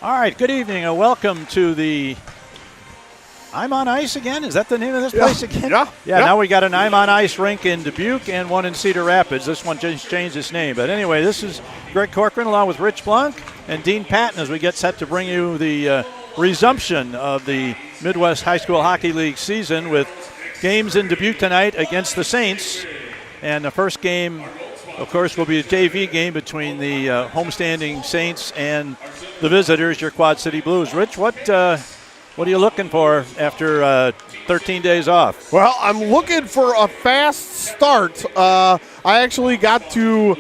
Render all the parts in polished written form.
All right, good evening and welcome to the I'm on Ice again? Is that the name of this place again? Yeah. Now we got an I'm on Ice rink in Dubuque and one in Cedar Rapids. This one just changed its name. But anyway, this is Greg Corcoran along with Rich Blanc and Dean Patton as we get set to bring you the resumption of the Midwest High School Hockey League season with games in Dubuque tonight against the Saints. And the first game, of course, will be a JV game between the homestanding Saints and the visitors, your Quad City Blues. Rich, what are you looking for after 13 days off? Well, I'm looking for a fast start. I actually got to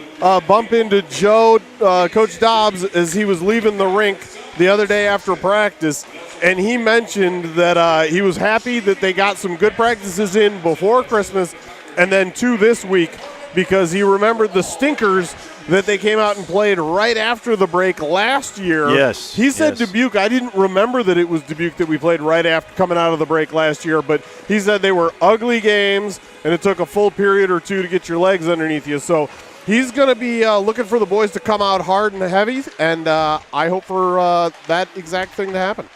bump into Joe, Coach Dobbs, as he was leaving the rink the other day after practice, and he mentioned that he was happy that they got some good practices in before Christmas and then 2 this week, because he remembered the stinkers that they came out and played right after the break last year. Yes. He said Dubuque. I didn't remember that it was Dubuque that we played right after coming out of the break last year, but he said they were ugly games, and it took a full period or two to get your legs underneath you. So he's going to be looking for the boys to come out hard and heavy, and I hope for that exact thing to happen.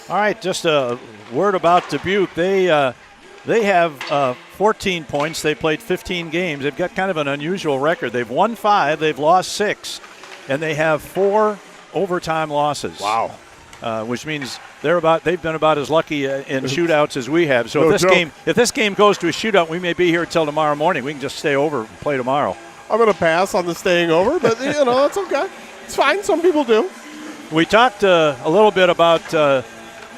All right, just a word about Dubuque. They have 14 points. They played 15 games. They've got kind of an unusual record. They've won 5, they've lost 6, and they have 4 overtime losses. Wow. Which means they've been about as lucky in shootouts as we have. So No if this game goes to a shootout, we may be here until tomorrow morning. We can just stay over and play tomorrow. I'm going to pass on the staying over, but it's okay. It's fine. Some people do. We talked a little bit about.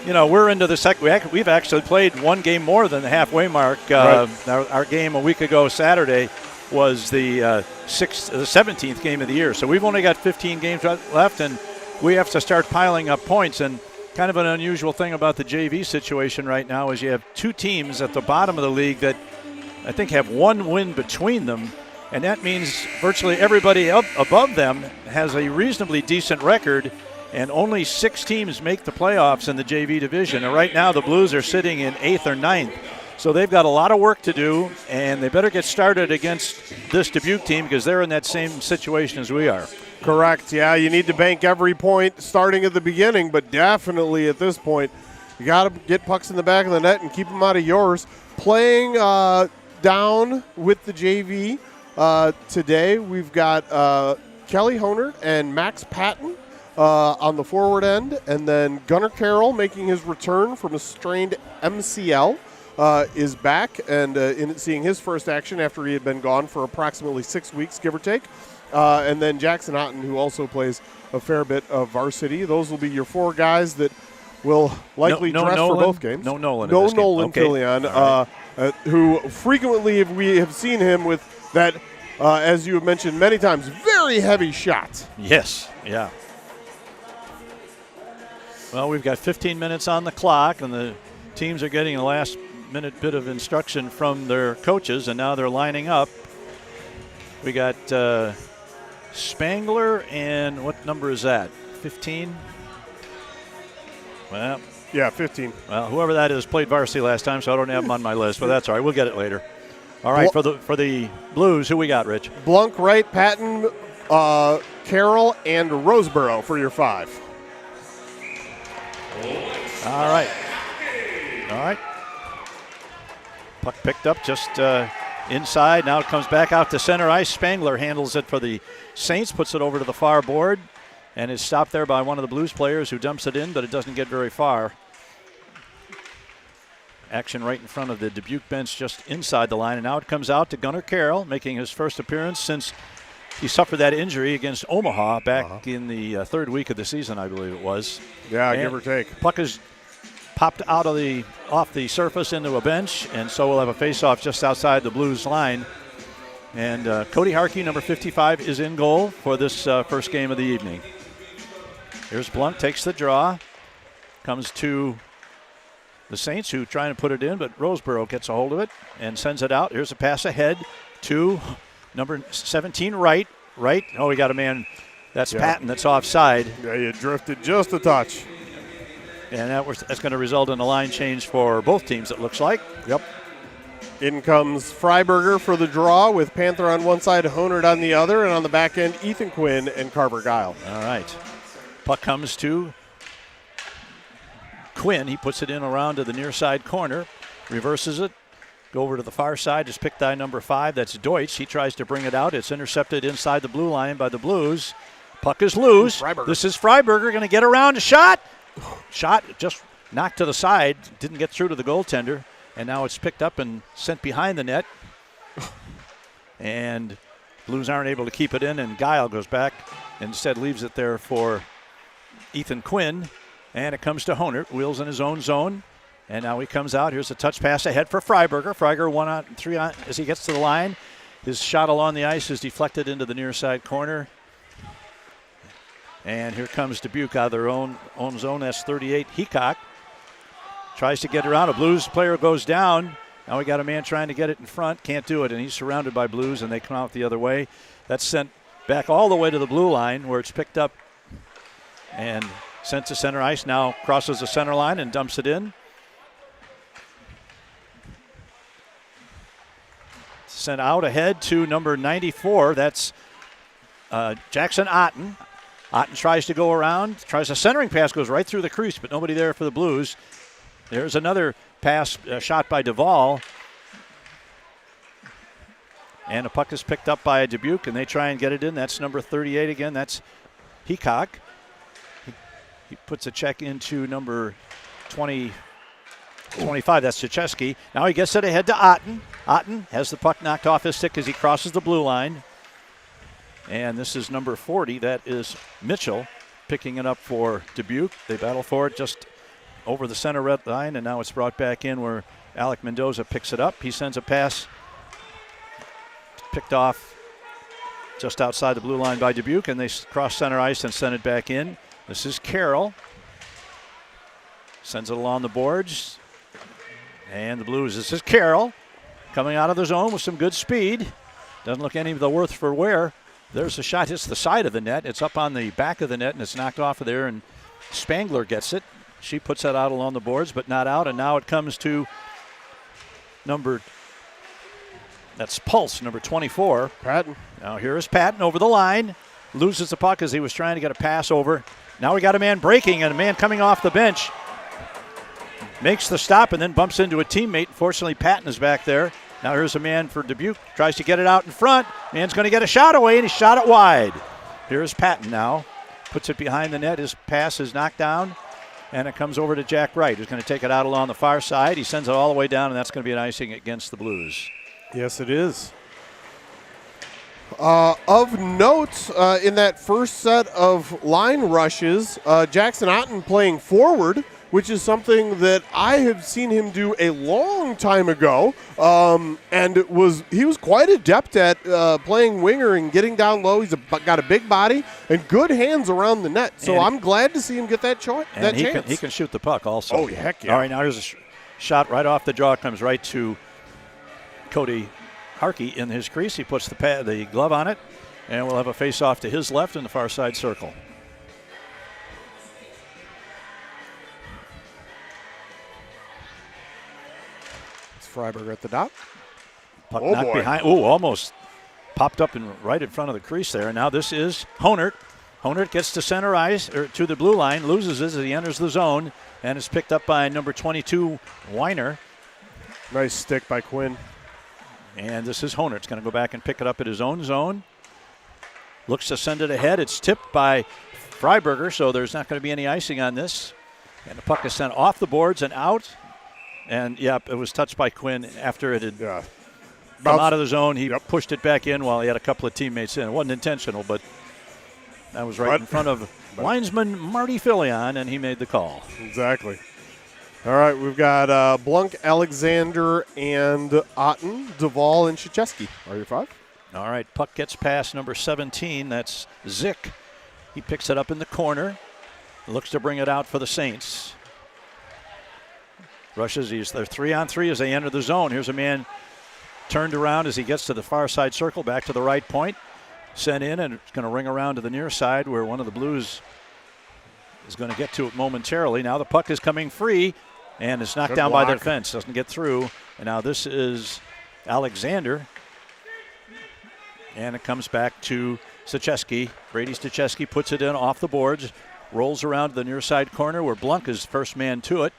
We're into the second. We've actually played one game more than the halfway mark. Right. Our game a week ago Saturday was the 17th game of the year. So we've only got 15 games left, and we have to start piling up points. And kind of an unusual thing about the JV situation right now is you have 2 teams at the bottom of the league that I think have 1 win between them, and that means virtually everybody up above them has a reasonably decent record. And only 6 teams make the playoffs in the JV division. And right now the Blues are sitting in 8th or 9th. So they've got a lot of work to do, and they better get started against this Dubuque team because they're in that same situation as we are. Correct. Yeah, you need to bank every point starting at the beginning, but definitely at this point, you got to get pucks in the back of the net and keep them out of yours. Playing down with the JV today, we've got Kelly Honert and Max Patton on the forward end, and then Gunnar Carroll, making his return from a strained MCL, is back and seeing his first action after he had been gone for approximately 6 weeks, give or take. And then Jackson Otten, who also plays a fair bit of varsity. Those will be your 4 guys that will likely dress for both games. No Nolan. No Nolan okay. Filion, who frequently we have seen him with that, as you have mentioned many times, very heavy shot. Yes, yeah. Well, we've got 15 minutes on the clock, and the teams are getting a last-minute bit of instruction from their coaches, and now they're lining up. We got Spangler, and what number is that? 15? Well, yeah, 15. Well, whoever that is played varsity last time, so I don't have them on my list, but that's all right. We'll get it later. All right, for the Blues, who we got, Rich? Blanc, Wright, Patton, Carroll, and Roseboro for your 5. All right. Puck picked up just inside. Now it comes back out to center ice. Spangler handles it for the Saints, puts it over to the far board, and it's stopped there by one of the Blues players who dumps it in, but it doesn't get very far. Action right in front of the Dubuque bench just inside the line, and now it comes out to Gunnar Carroll, making his first appearance since he suffered that injury against Omaha back in the 3rd week of the season, I believe it was. Yeah, and give or take. Puck is popped off the surface into a bench, and so we'll have a face-off just outside the Blues line. And Cody Harkey, number 55, is in goal for this first game of the evening. Here's Blunt, takes the draw, comes to the Saints, who trying to put it in, but Roseboro gets a hold of it and sends it out. Here's a pass ahead to number 17, Wright. Oh, we got a man. That's Patton. That's offside. Yeah, you drifted just a touch. And that's going to result in a line change for both teams, it looks like. Yep. In comes Freiberger for the draw with Panther on one side, Honert on the other, and on the back end, Ethan Quinn and Carver Guile. All right. Puck comes to Quinn. He puts it in around to the near side corner, reverses it, go over to the far side. Is picked by number 5. That's Deutsch. He tries to bring it out. It's intercepted inside the blue line by the Blues. Puck is loose. This is Freiberger going to get around a shot. Shot just knocked to the side. Didn't get through to the goaltender. And now it's picked up and sent behind the net. And Blues aren't able to keep it in, and Guile goes back. Instead leaves it there for Ethan Quinn. And it comes to Honert. Wheels in his own zone. And now he comes out. Here's a touch pass ahead for Freiberger. Freiberger 1-on-3 on as he gets to the line. His shot along the ice is deflected into the near side corner. And here comes Dubuque out of their own zone. That's 38. Heacock tries to get around. A Blues player goes down. Now we got a man trying to get it in front. Can't do it, and he's surrounded by Blues, and they come out the other way. That's sent back all the way to the blue line where it's picked up and sent to center ice. Now crosses the center line and dumps it in. Sent out ahead to number 94. That's Jackson Otten. Otten tries to go around, tries a centering pass, goes right through the crease, but nobody there for the Blues. There's another pass shot by Duvall. And the puck is picked up by Dubuque, and they try and get it in. That's number 38 again. That's Heacock. He puts a check into number 25. That's Czecheski. Now he gets it ahead to Otten. Otten has the puck knocked off his stick as he crosses the blue line. And this is number 40. That is Mitchell picking it up for Dubuque. They battle for it just over the center red line, and now it's brought back in where Alec Mendoza picks it up. He sends a pass picked off just outside the blue line by Dubuque, and they cross center ice and send it back in. This is Carroll. Sends it along the boards. And the Blues, this is Carroll coming out of the zone with some good speed. Doesn't look any of the worth for wear. There's a shot, hits the side of the net. It's up on the back of the net, and it's knocked off of there, and Spangler gets it. She puts that out along the boards, but not out, and now it comes to that's Pulse, number 24. Patton. Now here is Patton over the line. Loses the puck as he was trying to get a pass over. Now we got a man breaking and a man coming off the bench. Makes the stop and then bumps into a teammate. Fortunately, Patton is back there. Now here's a man for Dubuque. Tries to get it out in front. Man's going to get a shot away, and he shot it wide. Here's Patton now. Puts it behind the net. His pass is knocked down, and it comes over to Jack Wright, who's going to take it out along the far side. He sends it all the way down, and that's going to be an icing against the Blues. Yes, it is. Of note, in that first set of line rushes, Jackson Otten playing forward, which is something that I have seen him do a long time ago, and he was quite adept at playing winger and getting down low. He's got a big body and good hands around the net, so I'm glad to see him get that chance. He can shoot the puck also. Oh, heck yeah. All right, now here's a shot right off the draw. It comes right to Cody Harkey in his crease. He puts the glove on it, and we'll have a face-off to his left in the far side circle. Freiberger at the dot. Puck knocked behind. Ooh, almost popped up and right in front of the crease there. Now this is Honert. Honert gets to center ice, or to the blue line, loses it as he enters the zone, and is picked up by number 22, Weiner. Nice stick by Quinn. And this is Honert. It's going to go back and pick it up at his own zone. Looks to send it ahead. It's tipped by Freiberger, so there's not going to be any icing on this. And the puck is sent off the boards and out. And, it was touched by Quinn after it had come out of the zone. He pushed it back in while he had a couple of teammates in. It wasn't intentional, but that was right in front of linesman Marty Filion, and he made the call. Exactly. All right, we've got Blunk, Alexander, and Otten, Duvall, and Czecheski. Are you 5? All right, puck gets past number 17. That's Zick. He picks it up in the corner. Looks to bring it out for the Saints. Rushes. They're 3-on-3 as they enter the zone. Here's a man turned around as he gets to the far side circle, back to the right point. Sent in, and it's going to ring around to the near side where one of the Blues is going to get to it momentarily. Now the puck is coming free, and it's knocked down by the defense. Doesn't get through. And now this is Alexander. And it comes back to Czecheski. Brady Czecheski puts it in off the boards. rolls around to the near side corner where Blunk is first man to it.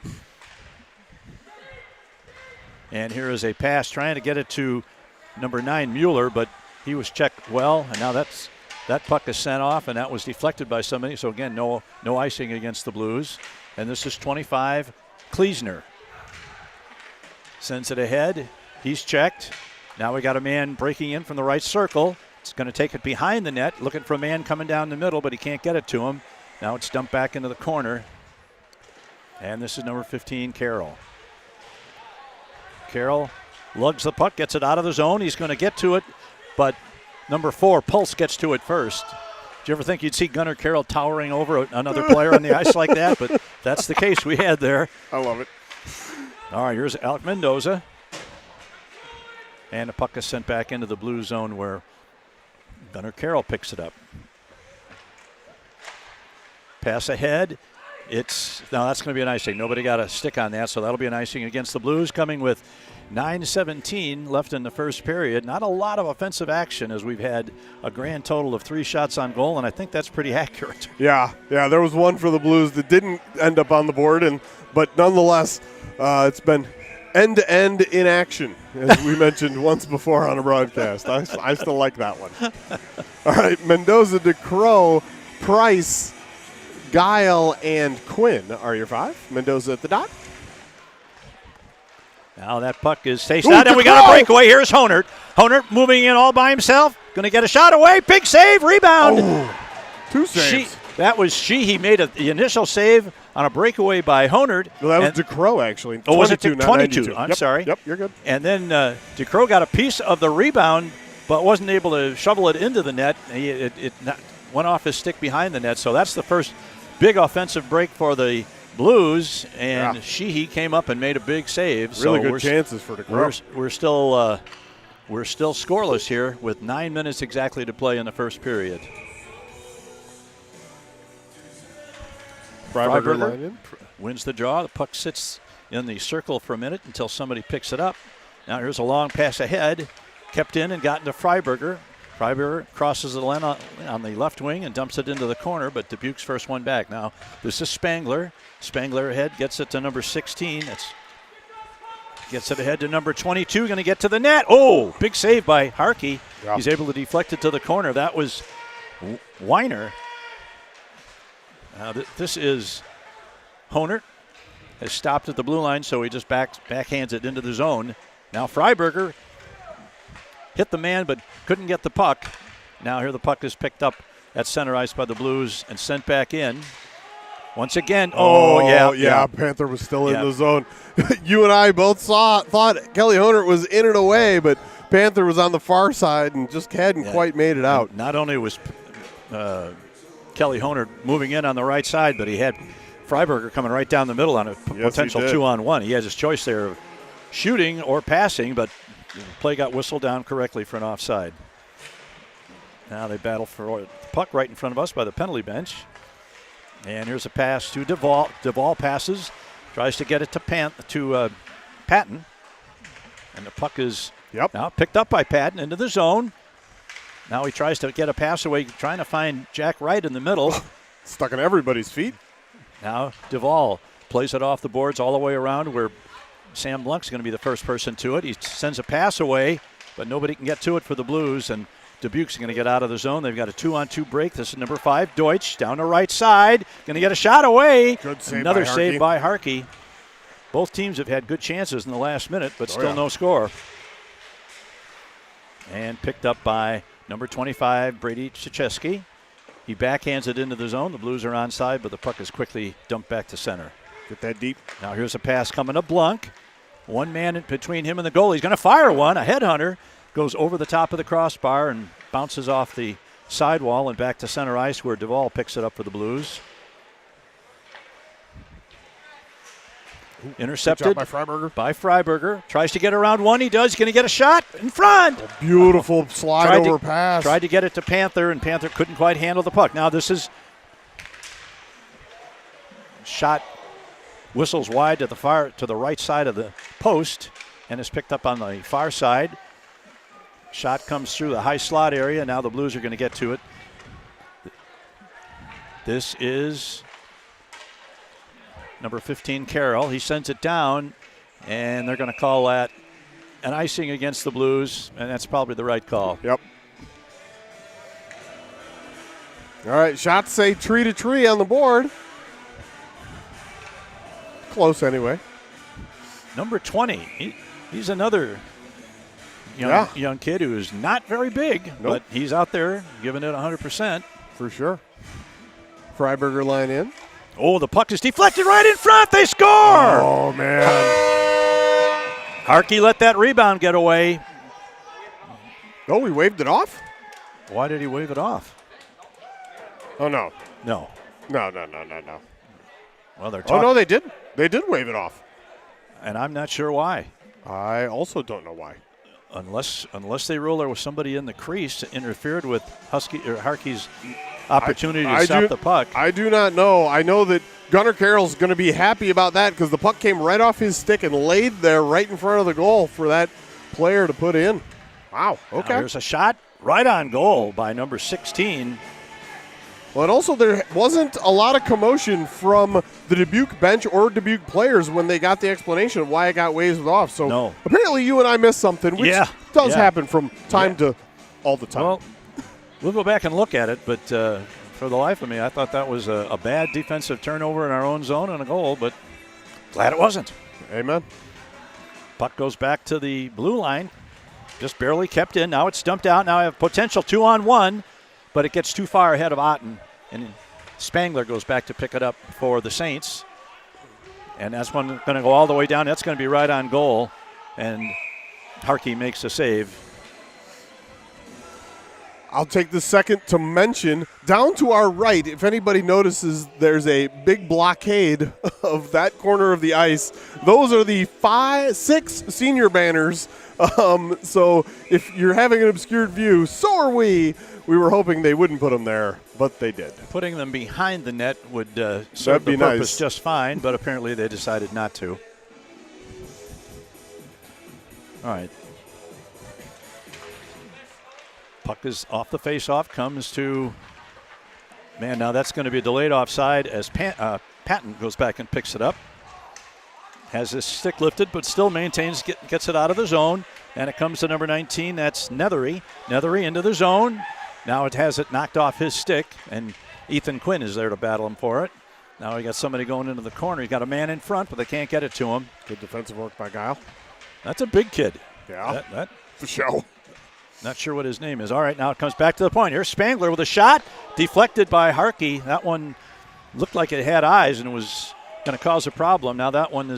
And here is a pass trying to get it to number 9, Mueller, but he was checked well, and now that puck is sent off, and that was deflected by somebody. So again, no icing against the Blues. And this is 25, Kleesner. Sends it ahead. He's checked. Now we got a man breaking in from the right circle. It's going to take it behind the net, looking for a man coming down the middle, but he can't get it to him. Now it's dumped back into the corner. And this is number 15, Carroll. Carroll lugs the puck, gets it out of the zone. He's going to get to it, but number 4, Pulse, gets to it first. Did you ever think you'd see Gunnar Carroll towering over another player on the ice like that? But that's the case we had there. I love it. All right, here's Alec Mendoza. And the puck is sent back into the blue zone where Gunnar Carroll picks it up. Pass ahead. Now that's going to be an icing. Nobody got a stick on that, so that'll be an icing against the Blues, coming with 9:17 left in the first period. Not a lot of offensive action, as we've had a grand total of 3 shots on goal, and I think that's pretty accurate. Yeah, there was one for the Blues that didn't end up on the board, but nonetheless, it's been end-to-end in action, as we mentioned once before on a broadcast. I still like that one. All right, Mendoza, DeCrow, Price, Guile, and Quinn are your 5. Mendoza at the dot. Now that puck is chased out, and we got a breakaway. Here's Honert. Honert moving in all by himself. Going to get a shot away. Big save, rebound. Oh, 2 saves. He made the initial save on a breakaway by Honert. Well, that was DeCrow, actually. Oh, was it 22? I'm sorry. Yep, you're good. And then DeCrow got a piece of the rebound, but wasn't able to shovel it into the net. It went off his stick behind the net, so that's the first big offensive break for the Blues, and Sheehy came up and made a big save. Really good chances for DeCrow. We're still scoreless here with 9 minutes exactly to play in the first period. Freiberger wins the draw. The puck sits in the circle for a minute until somebody picks it up. Now here's a long pass ahead, kept in and got into Freiberger. Freiberger crosses the line on the left wing and dumps it into the corner, but Dubuque's first one back. Now this is Spangler. Spangler ahead, gets it to number 16. Gets it ahead to number 22, going to get to the net. Oh, big save by Harkey. Yeah. He's able to deflect it to the corner. That was Weiner. Now this is Honert. Has stopped at the blue line, so he just backhands it into the zone. Now Freiberger hit the man but couldn't get the puck. Now here the puck is picked up at center ice by the Blues and sent back in. Once again, Panther was still in the zone. You and I both thought Kelly Honert was in and away, but Panther was on the far side and just hadn't quite made it out. And not only was Kelly Honert moving in on the right side, but he had Freiberger coming right down the middle on a potential 2-on-1. He has his choice there of shooting or passing, but the play got whistled down correctly for an offside. Now they battle for the puck right in front of us by the penalty bench. And here's a pass to Duvall. Duvall passes, tries to get it to Patton. And the puck is now picked up by Patton into the zone. Now he tries to get a pass away, trying to find Jack Wright in the middle. Stuck in everybody's feet. Now Duvall plays it off the boards all the way around where Sam Blunk's going to be the first person to it. He sends a pass away, but nobody can get to it for the Blues. And Dubuque's going to get out of the zone. They've got a 2-on-2 break. This is number 5, Deutsch, down the right side. Going to get a shot away. Good save. Another save by Harkey. Both teams have had good chances in the last minute, but still no score. And picked up by number 25, Brady Krzyzewski. He backhands it into the zone. The Blues are onside, but the puck is quickly dumped back to center. Get that deep. Now here's a pass coming to Blunk. One man in between him and the goal. He's going to fire one. A headhunter goes over the top of the crossbar and bounces off the sidewall and back to center ice where Duvall picks it up for the Blues. Intercepted by Freiberger. Tries to get around one. He does. He's going to get a shot in front. A beautiful slide over pass. Tried to get it to Panther, and Panther couldn't quite handle the puck. Now this is shot. Whistles wide to the right side of the post and is picked up on the far side. Shot comes through the high slot area. Now the Blues are going to get to it. This is number 15, Carroll. He sends it down, and they're going to call that an icing against the Blues, and that's probably the right call. Yep. All right, shots say tree to tree on the board. Close anyway. Number 20, he's another young kid who's not very big, but he's out there giving it 100%. For sure. Freiberger line in. Oh, the puck is deflected right in front. They score! Oh, man. Harkey let that rebound get away. Oh, he waved it off? Why did he wave it off? Oh, no. No. No. Well, they're talking. Oh, no, they did. They did wave it off. And I'm not sure why. I also don't know why. Unless they rule there was somebody in the crease that interfered with Harkey's opportunity to stop the puck. I do not know. I know that Gunnar Carroll's going to be happy about that because the puck came right off his stick and laid there right in front of the goal for that player to put in. Wow. Okay. Now there's a shot right on goal by number 16. Well, and also there wasn't a lot of commotion from the Dubuque bench or Dubuque players when they got the explanation of why it got waved off. So apparently you and I missed something, which does happen from time to all the time. Well, we'll go back and look at it, but for the life of me, I thought that was a bad defensive turnover in our own zone and a goal, but glad it wasn't. Amen. Puck goes back to the blue line, just barely kept in. Now it's dumped out. Now I have potential 2-on-1. But it gets too far ahead of Otten, and Spangler goes back to pick it up for the Saints. And that's one going to go all the way down. That's going to be right on goal, and Harkey makes a save. I'll take the second to mention, down to our right, if anybody notices, there's a big blockade of that corner of the ice. Those are the 6 senior banners. So if you're having an obscured view, so are we. We were hoping they wouldn't put them there, but they did. Putting them behind the net would serve the purpose just fine, but apparently they decided not to. All right. Puck is off the face-off, comes to, now that's going to be a delayed offside as Patton goes back and picks it up. Has his stick lifted, but still maintains, gets it out of the zone, and it comes to number 19, that's Nethery. Nethery into the zone. Now it has it knocked off his stick, and Ethan Quinn is there to battle him for it. Now we got somebody going into the corner. He's got a man in front, but they can't get it to him. Good defensive work by Guile. That's a big kid. Yeah, that for sure. Not sure what his name is. All right, now it comes back to the point. Here's Spangler with a shot, deflected by Harkey. That one looked like it had eyes and was going to cause a problem. Now that one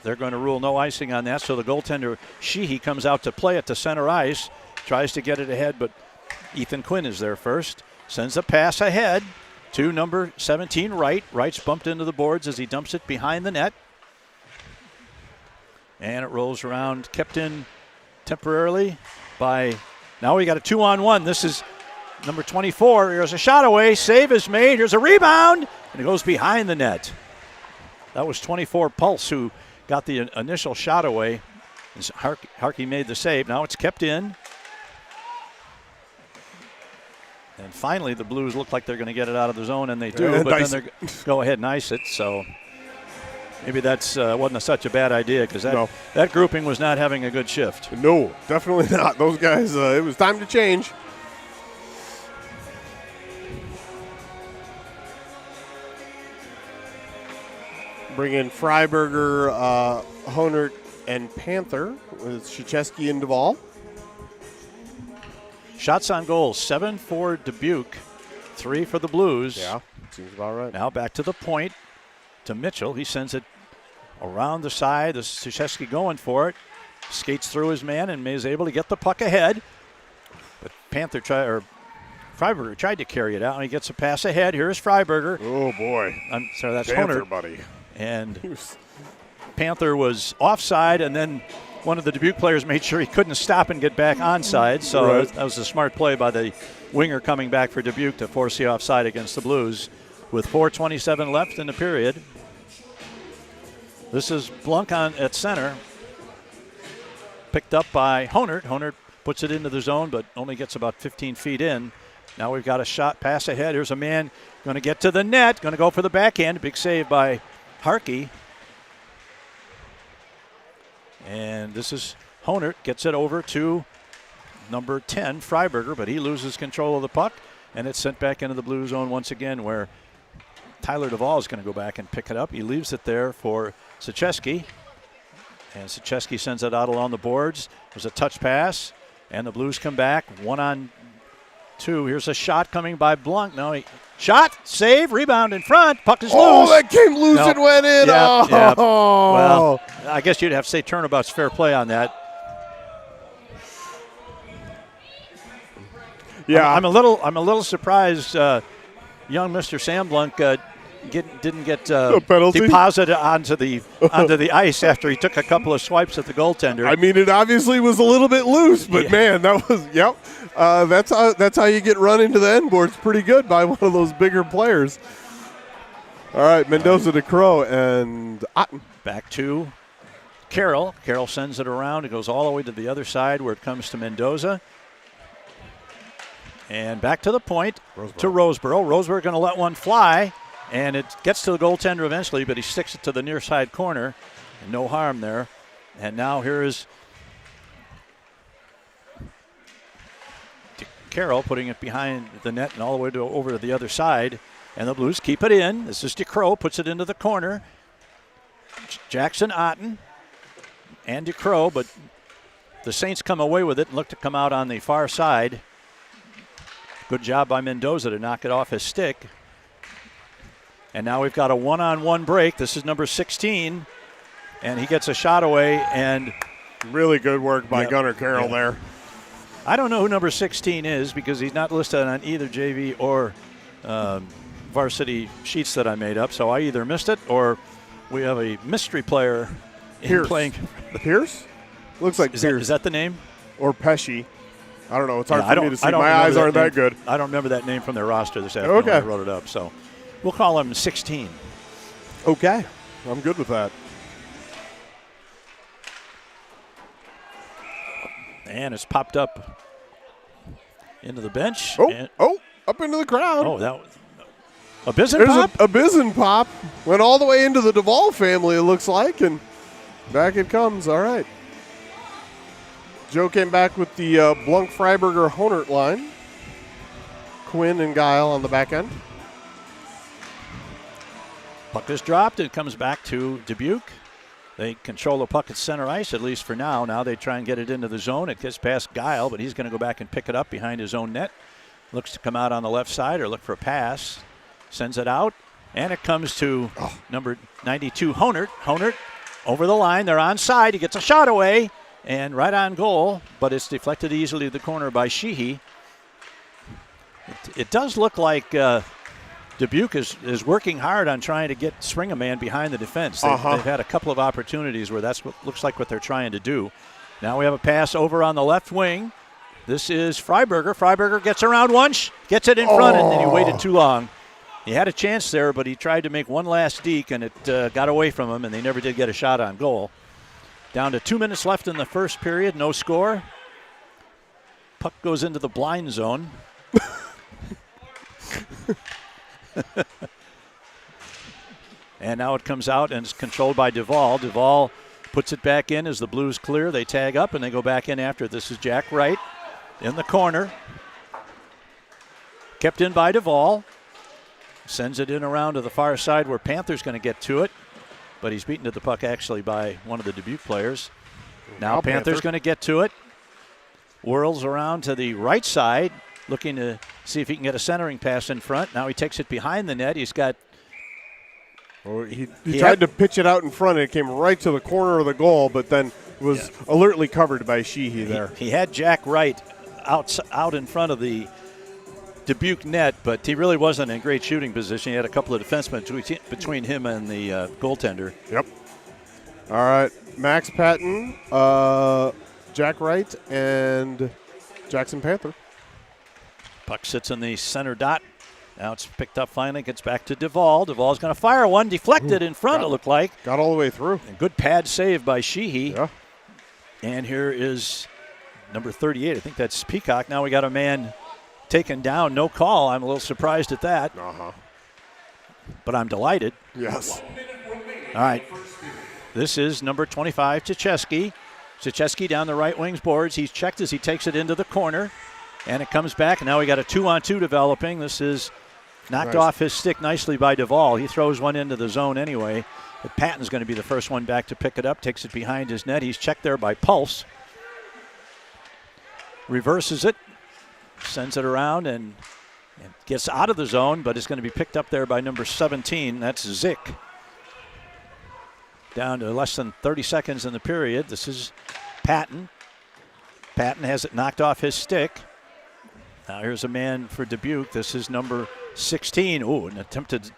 they're going to rule no icing on that, so the goaltender, Sheehy, comes out to play it to center ice, tries to get it ahead, but Ethan Quinn is there first, sends a pass ahead to number 17, Wright. Wright's bumped into the boards as he dumps it behind the net. And it rolls around, kept in temporarily by, now we got a 2-on-1. This is number 24. Here's a shot away, save is made, here's a rebound, and it goes behind the net. That was 24, Pulse, who got the initial shot away. Harkey made the save. Now it's kept in. And finally, the Blues look like they're going to get it out of the zone, and they do, but then they go ahead and ice it. So maybe that's wasn't such a bad idea because that grouping was not having a good shift. No, definitely not. Those guys, it was time to change. Bring in Freiberger, Honert, and Panther with Krzyzewski and Duvall. Shots on goal, 7 for Dubuque, 3 for the Blues. Yeah, seems about right. Now back to the point to Mitchell. He sends it around the side. This is Krzyzewski going for it. Skates through his man and is able to get the puck ahead. But Freiberger tried to carry it out, and he gets a pass ahead. Here's Freiberger. Oh, boy. I'm sorry, that's Panther, Honert. buddy. And Panther was offside, and then one of the Dubuque players made sure he couldn't stop and get back onside. So that was a smart play by the winger coming back for Dubuque to force the offside against the Blues with 4:27 left in the period. This is Blunk at center. Picked up by Honert. Honert puts it into the zone, but only gets about 15 feet in. Now we've got a shot pass ahead. Here's a man going to get to the net, going to go for the backhand. Big save by Harkey. And this is Honert, gets it over to number 10, Freiberger, but he loses control of the puck, and it's sent back into the blue zone once again, where Tyler Duvall is going to go back and pick it up. He leaves it there for Sachesky, and Sachesky sends it out along the boards. There's a touch pass, and the Blues come back 1-on-2. Here's a shot coming by Blunk. No, shot, save, rebound in front. Puck is loose. Oh, that came loose and went in. Yep, oh. Yep. Well, I guess you'd have to say turnabout's fair play on that. Yeah, I'm a little surprised. Young Mr. Sam Blunk didn't get penalty? deposited onto the ice after he took a couple of swipes at the goaltender. I mean, it obviously was a little bit loose, but man, that was that's how you get run into the end boards pretty good by one of those bigger players. All right, Mendoza to Crow and Otten. Back to Carroll. Carroll sends it around. It goes all the way to the other side where it comes to Mendoza. And back to the point to Roseboro. Roseboro going to let one fly, and it gets to the goaltender eventually, but he sticks it to the near side corner. No harm there. And now here is Carroll putting it behind the net and all the way over to the other side. And the Blues keep it in. This is DeCrow, puts it into the corner. Jackson Otten and DeCrow, but the Saints come away with it and look to come out on the far side. Good job by Mendoza to knock it off his stick. And now we've got a 1-on-1 break. This is number 16, and he gets a shot away. And really good work by Gunnar Carroll there. I don't know who number 16 is because he's not listed on either JV or varsity sheets that I made up. So I either missed it or we have a mystery player playing. Pierce? Looks like Pierce. Is that the name? Or Pesci. I don't know. It's hard for me to see. My eyes aren't that good. I don't remember that name from their roster this afternoon when I wrote it up. So we'll call him 16. Okay. I'm good with that. And it's popped up into the bench. Up into the crowd. Oh, that was a Bizen pop? A Bizen pop. Went all the way into the Duvall family, it looks like, and back it comes. All right. Joe came back with the Blunk, Freiberger, Honert line. Quinn and Guile on the back end. Puck is dropped. It comes back to Dubuque. They control the puck at center ice, at least for now. Now they try and get it into the zone. It gets past Guile, but he's going to go back and pick it up behind his own net. Looks to come out on the left side or look for a pass. Sends it out, and it comes to number 92, Honert. Honert over the line. They're onside. He gets a shot away. And right on goal, but it's deflected easily to the corner by Sheehy. It does look like Dubuque is working hard on trying to swing a man behind the defense. They've had a couple of opportunities where that's what looks like what they're trying to do. Now we have a pass over on the left wing. This is Freiberger. Freiberger gets around once, gets it in front, and then he waited too long. He had a chance there, but he tried to make one last deke, and it got away from him, and they never did get a shot on goal. Down to 2 minutes left in the first period, no score. Puck goes into the blind zone. And now it comes out and it's controlled by Duvall. Duvall puts it back in as the Blues clear. They tag up and they go back in after. This is Jack Wright in the corner. Kept in by Duvall. Sends it in around to the far side where Panther's going to get to it. But he's beaten to the puck actually by one of the Dubuque players. Now Panther's going to get to it. Whirls around to the right side, looking to see if he can get a centering pass in front. Now he takes it behind the net. He's got... He tried to pitch it out in front, and it came right to the corner of the goal, but then was alertly covered by Sheehy there. He had Jack Wright out in front of the Dubuque net, but he really wasn't in great shooting position. He had a couple of defensemen between him and the goaltender. Yep. All right, Max Patton, Jack Wright, and Jackson Panther. Puck sits in the center dot. Now it's picked up finally, gets back to Duvall. Duvall's going to fire one, deflected in front, it looked like. Got all the way through. And good pad save by Sheehy. Yeah. And here is number 38. I think that's Peacock. Now we got a man taken down. No call. I'm a little surprised at that. But I'm delighted. Yes. All right. This is number 25, Czecheski. Czecheski down the right wing's boards. He's checked as he takes it into the corner. And it comes back. Now we got a 2-on-2 developing. This is knocked off his stick nicely by Duvall. He throws one into the zone anyway. But Patton's going to be the first one back to pick it up. Takes it behind his net. He's checked there by Pulse. Reverses it. Sends it around and gets out of the zone, but it's going to be picked up there by number 17. That's Zick. Down to less than 30 seconds in the period. This is Patton. Patton has it knocked off his stick. Now here's a man for Dubuque. This is number 16. Ooh, an attempted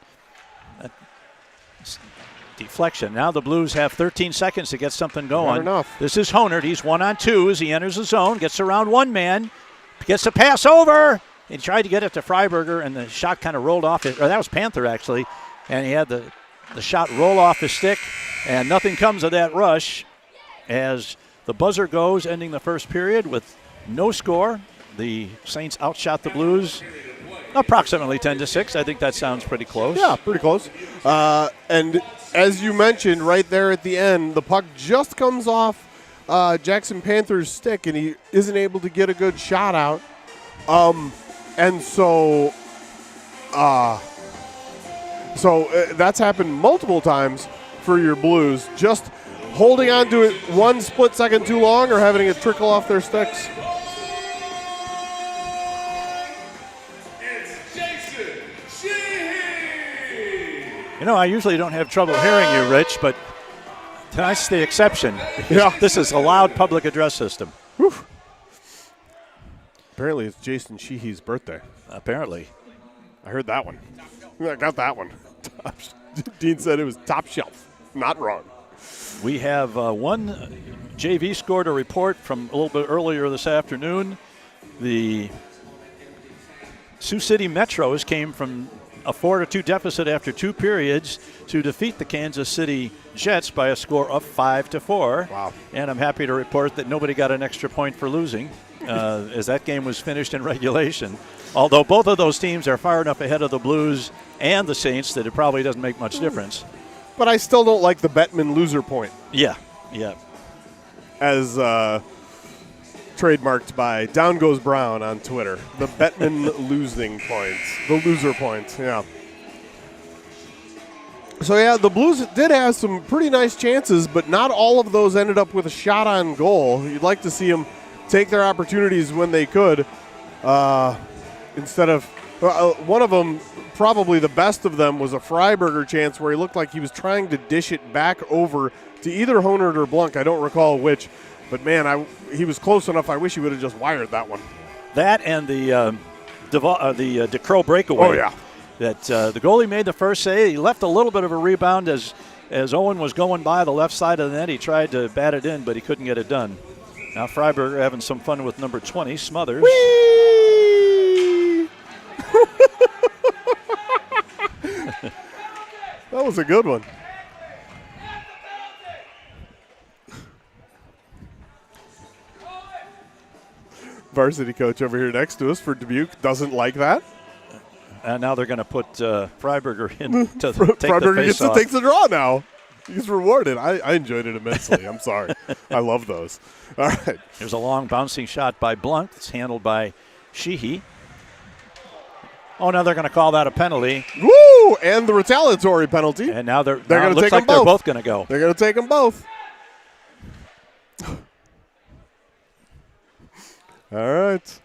deflection. Now the Blues have 13 seconds to get something going. Not enough. This is Honert. He's 1-on-2 as he enters the zone. Gets around one man. Gets a pass over. He tried to get it to Freiberger, and the shot kind of rolled off it. Or that was Panther, actually. And he had the shot roll off his stick, and nothing comes of that rush as the buzzer goes, ending the first period with no score. The Saints outshot the Blues approximately 10-6. I think that sounds pretty close. Yeah, pretty close. And as you mentioned, right there at the end, the puck just comes off Jackson Panther's stick, and he isn't able to get a good shot out. And so that's happened multiple times for your Blues. Just holding on to it one split second too long or having it trickle off their sticks. You know, I usually don't have trouble hearing you, Rich, but tonight's the exception. Yeah. This is a loud public address system. Whew. Apparently it's Jason Sheehy's birthday. Apparently. I heard that one. I got that one. Dean said it was top shelf. Not wrong. We have one JV score to report from a little bit earlier this afternoon. The Sioux City Metros came from a 4-2 deficit after 2 periods to defeat the Kansas City Jets by a score of 5-4. Wow. And I'm happy to report that nobody got an extra point for losing as that game was finished in regulation. Although both of those teams are far enough ahead of the Blues and the Saints that it probably doesn't make much difference. But I still don't like the Bettman loser point. Yeah. As trademarked by Down Goes Brown on Twitter. The Bettman losing points. The loser points, yeah. So, yeah, the Blues did have some pretty nice chances, but not all of those ended up with a shot on goal. You'd like to see them take their opportunities when they could. Instead of one of them, probably the best of them, was a Freiberger chance where he looked like he was trying to dish it back over to either Honert or Blunk. I don't recall which. But, man, he was close enough. I wish he would have just wired that one. That and the DeCrow breakaway. Oh, yeah. That the goalie made the first save. He left a little bit of a rebound as Owen was going by the left side of the net. He tried to bat it in, but he couldn't get it done. Now Freiberger having some fun with number 20, Smothers. Whee! That was a good one. Varsity coach over here next to us for Dubuque doesn't like that. And now they're going to put Freiberger in to take Freiberger the gets face-off. to take the draw now. He's rewarded. I enjoyed it immensely. I'm sorry. I love those. All right. There's a long bouncing shot by Blunk. It's handled by Sheehy. Oh, now they're going to call that a penalty. Woo! And the retaliatory penalty. And now they're going to take like them they're both. both going to go. They're going to take them both. All right.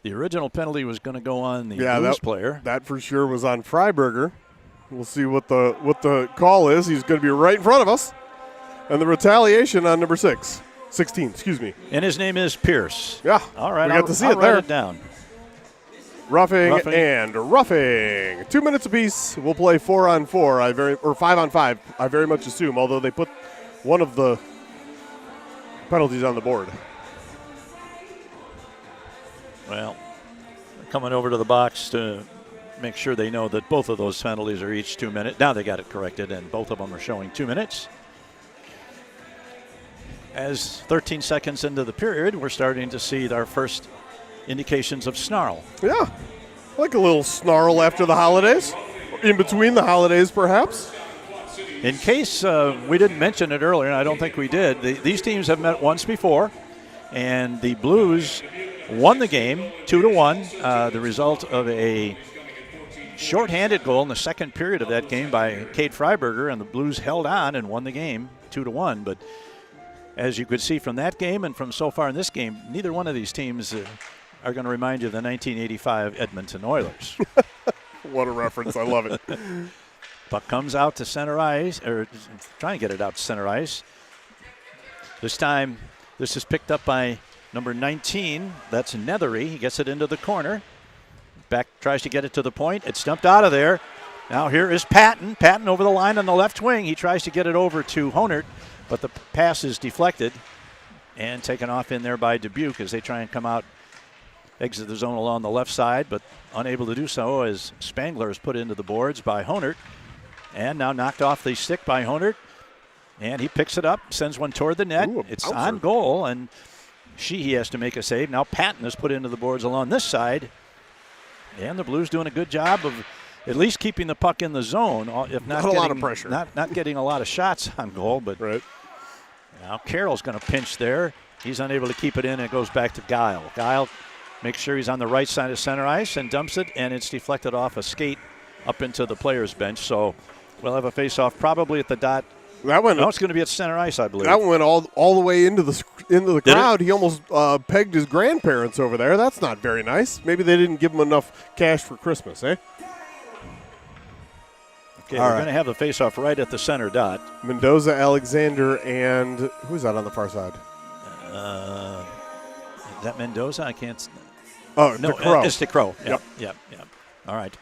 The original penalty was going to go on the Blues player. That for sure was on Freiberger. We'll see what the call is. He's going to be right in front of us. And the retaliation on number 16, excuse me. And his name is Pierce. Yeah. All right. We got to see I'll it there. write it down. Roughing and roughing. 2 minutes apiece. We'll play 4-on-4. Or 5-on-5. I very much assume, although they put one of the penalties on the board. Well, they're coming over to the box to make sure they know that both of those penalties are each 2 minutes. Now they got it corrected, and both of them are showing 2 minutes. As 13 seconds into the period, we're starting to see our first indications of snarl. Yeah, like a little snarl after the holidays, in between the holidays, perhaps. In case we didn't mention it earlier, and I don't think we did, these teams have met once before, and the Blues won the game 2-1, the result of a shorthanded goal in the second period of that game by Kate Freiberger, and the Blues held on and won the game 2-1. But as you could see from that game and from so far in this game, neither one of these teams are going to remind you of the 1985 Edmonton Oilers. What a reference. I love it. Puck comes out to center ice, or trying to get it out to center ice. This time, this is picked up by number 19. That's Nethery. He gets it into the corner. Back tries to get it to the point. It's stumped out of there. Now here is Patton. Patton over the line on the left wing. He tries to get it over to Honert, but the pass is deflected and taken off in there by Dubuque as they try and come out, exit the zone along the left side, but unable to do so as Spangler is put into the boards by Honert. And now knocked off the stick by Honert. And he picks it up, sends one toward the net. Ooh, it's on goal, and he has to make a save. Now Patton is put into the boards along this side. And the Blues doing a good job of at least keeping the puck in the zone, if not a getting, lot of pressure. Not getting a lot of shots on goal. But right. Now Carroll's going to pinch there. He's unable to keep it in, and it goes back to Guile. Guile makes sure he's on the right side of center ice and dumps it, and it's deflected off a skate up into the players' bench. So we'll have a face-off probably at the dot. That went. No, it's going to be at center ice, I believe. That went all the way into the crowd. He almost pegged his grandparents over there. That's not very nice. Maybe they didn't give him enough cash for Christmas, eh? Okay, we're going to have the face-off right at the center dot. Mendoza, Alexander, and who's that on the far side? Is that Mendoza? I can't. Oh, no, DeCrow. It's DeCrow. Yep. All right.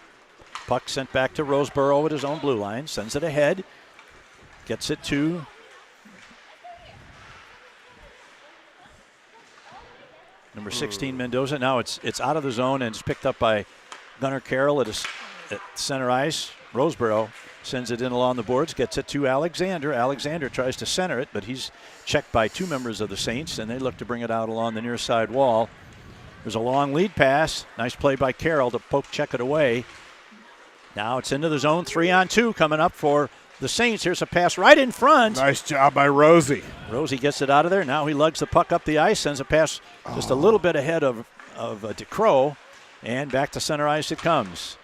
Puck sent back to Roseboro at his own blue line. Sends it ahead. Gets it to number 16, Mendoza. Now it's out of the zone and it's picked up by Gunnar Carroll at center ice. Roseboro sends it in along the boards, gets it to Alexander. Alexander tries to center it, but he's checked by two members of the Saints, and they look to bring it out along the near side wall. There's a long lead pass. Nice play by Carroll to check it away. Now it's into the zone, 3-on-2 coming up for the Saints. Here's a pass right in front. Nice job by Rosie. Rosie gets it out of there. Now he lugs the puck up the ice, sends a pass just a little bit ahead of DeCrow, and back to center ice it comes.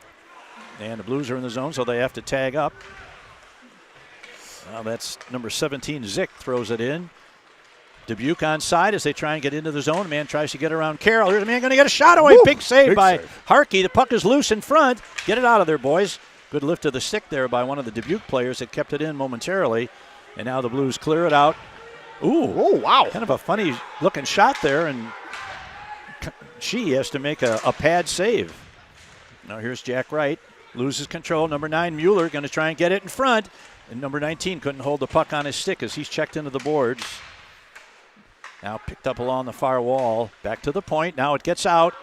And the Blues are in the zone, so they have to tag up. Now that's number 17, Zick, throws it in. Dubuque on side as they try and get into the zone. Man tries to get around Carroll. Here's a man going to get a shot away. Woo! Big save by save. Harkey. The puck is loose in front. Get it out of there, boys. Good lift of the stick there by one of the Dubuque players that kept it in momentarily. And now the Blues clear it out. Ooh. Oh, wow. Kind of a funny-looking shot there, and she has to make a pad save. Now here's Jack Wright. Loses control. Number 9, Mueller, going to try and get it in front. And number 19 couldn't hold the puck on his stick as he's checked into the boards. Now picked up along the far wall. Back to the point. Now it gets out.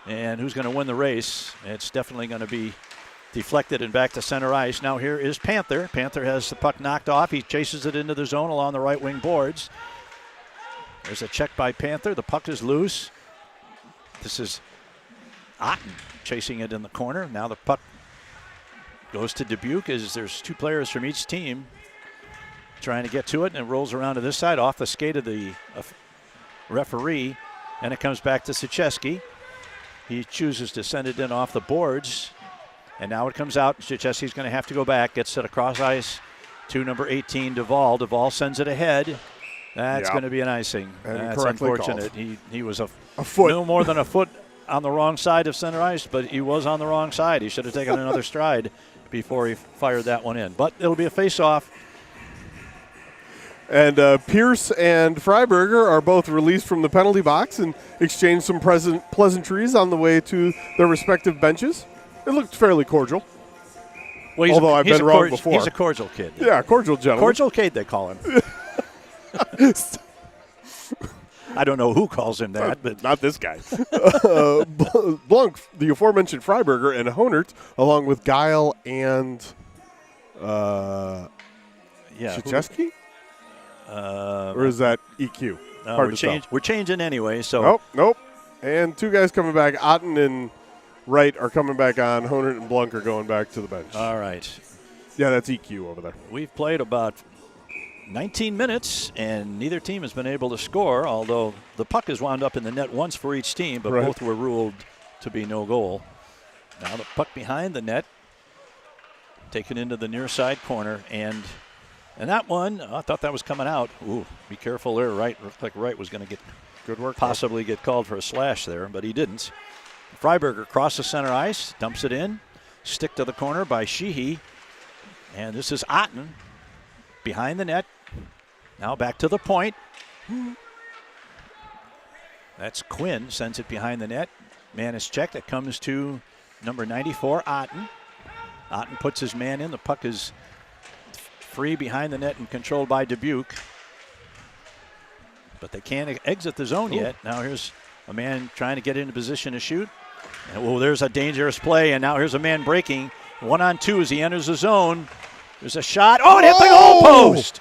And who's going to win the race? It's definitely going to be deflected and back to center ice. Now here is Panther. Panther has the puck knocked off. He chases it into the zone along the right wing boards. There's a check by Panther. The puck is loose. This is Otten chasing it in the corner. Now the puck goes to Dubuque as there's two players from each team trying to get to it, and it rolls around to this side off the skate of the referee, and it comes back to Sucheski. He chooses to send it in off the boards, and now it comes out. Sucheski's going to have to go back, gets it across ice to number 18, Duvall. Duvall sends it ahead. That's going to be an icing. That's unfortunate. He was a foot, no more than a foot on the wrong side of center ice, but he was on the wrong side. He should have taken another stride before he fired that one in. But it'll be a face-off. And Pierce and Freiberger are both released from the penalty box and exchanged some pleasantries on the way to their respective benches. It looked fairly cordial. Well, although I've been wrong before. He's a cordial kid. Yeah, cordial gentleman. Cordial kid, they call him. I don't know who calls him that, but not this guy. Blanc, the aforementioned Freiberger, and Honert, along with Guile and Sucheski? Or is that EQ? We're changing anyway. So nope. And 2 guys coming back. Otten and Wright are coming back on. Honert and Blunk are going back to the bench. All right. Yeah, that's EQ over there. We've played about 19 minutes, and neither team has been able to score, although the puck has wound up in the net once for each team, but both were ruled to be no goal. Now the puck behind the net, taken into the near side corner, and that one, I thought that was coming out. Ooh, be careful there. Wright looked like Wright was going to get good work, possibly get called for a slash there, but he didn't. Freiberger crosses center ice, dumps it in, stick to the corner by Sheehy, and this is Otten behind the net. Now back to the point. That's Quinn, sends it behind the net. Man is checked. It comes to number 94, Otten. Otten puts his man in. The puck is free behind the net and controlled by Dubuque. But they can't exit the zone yet. Now here's a man trying to get into position to shoot. And, there's a dangerous play, and now here's a man breaking. 1-on-2 as he enters the zone. There's a shot. Oh, it hit the goal post.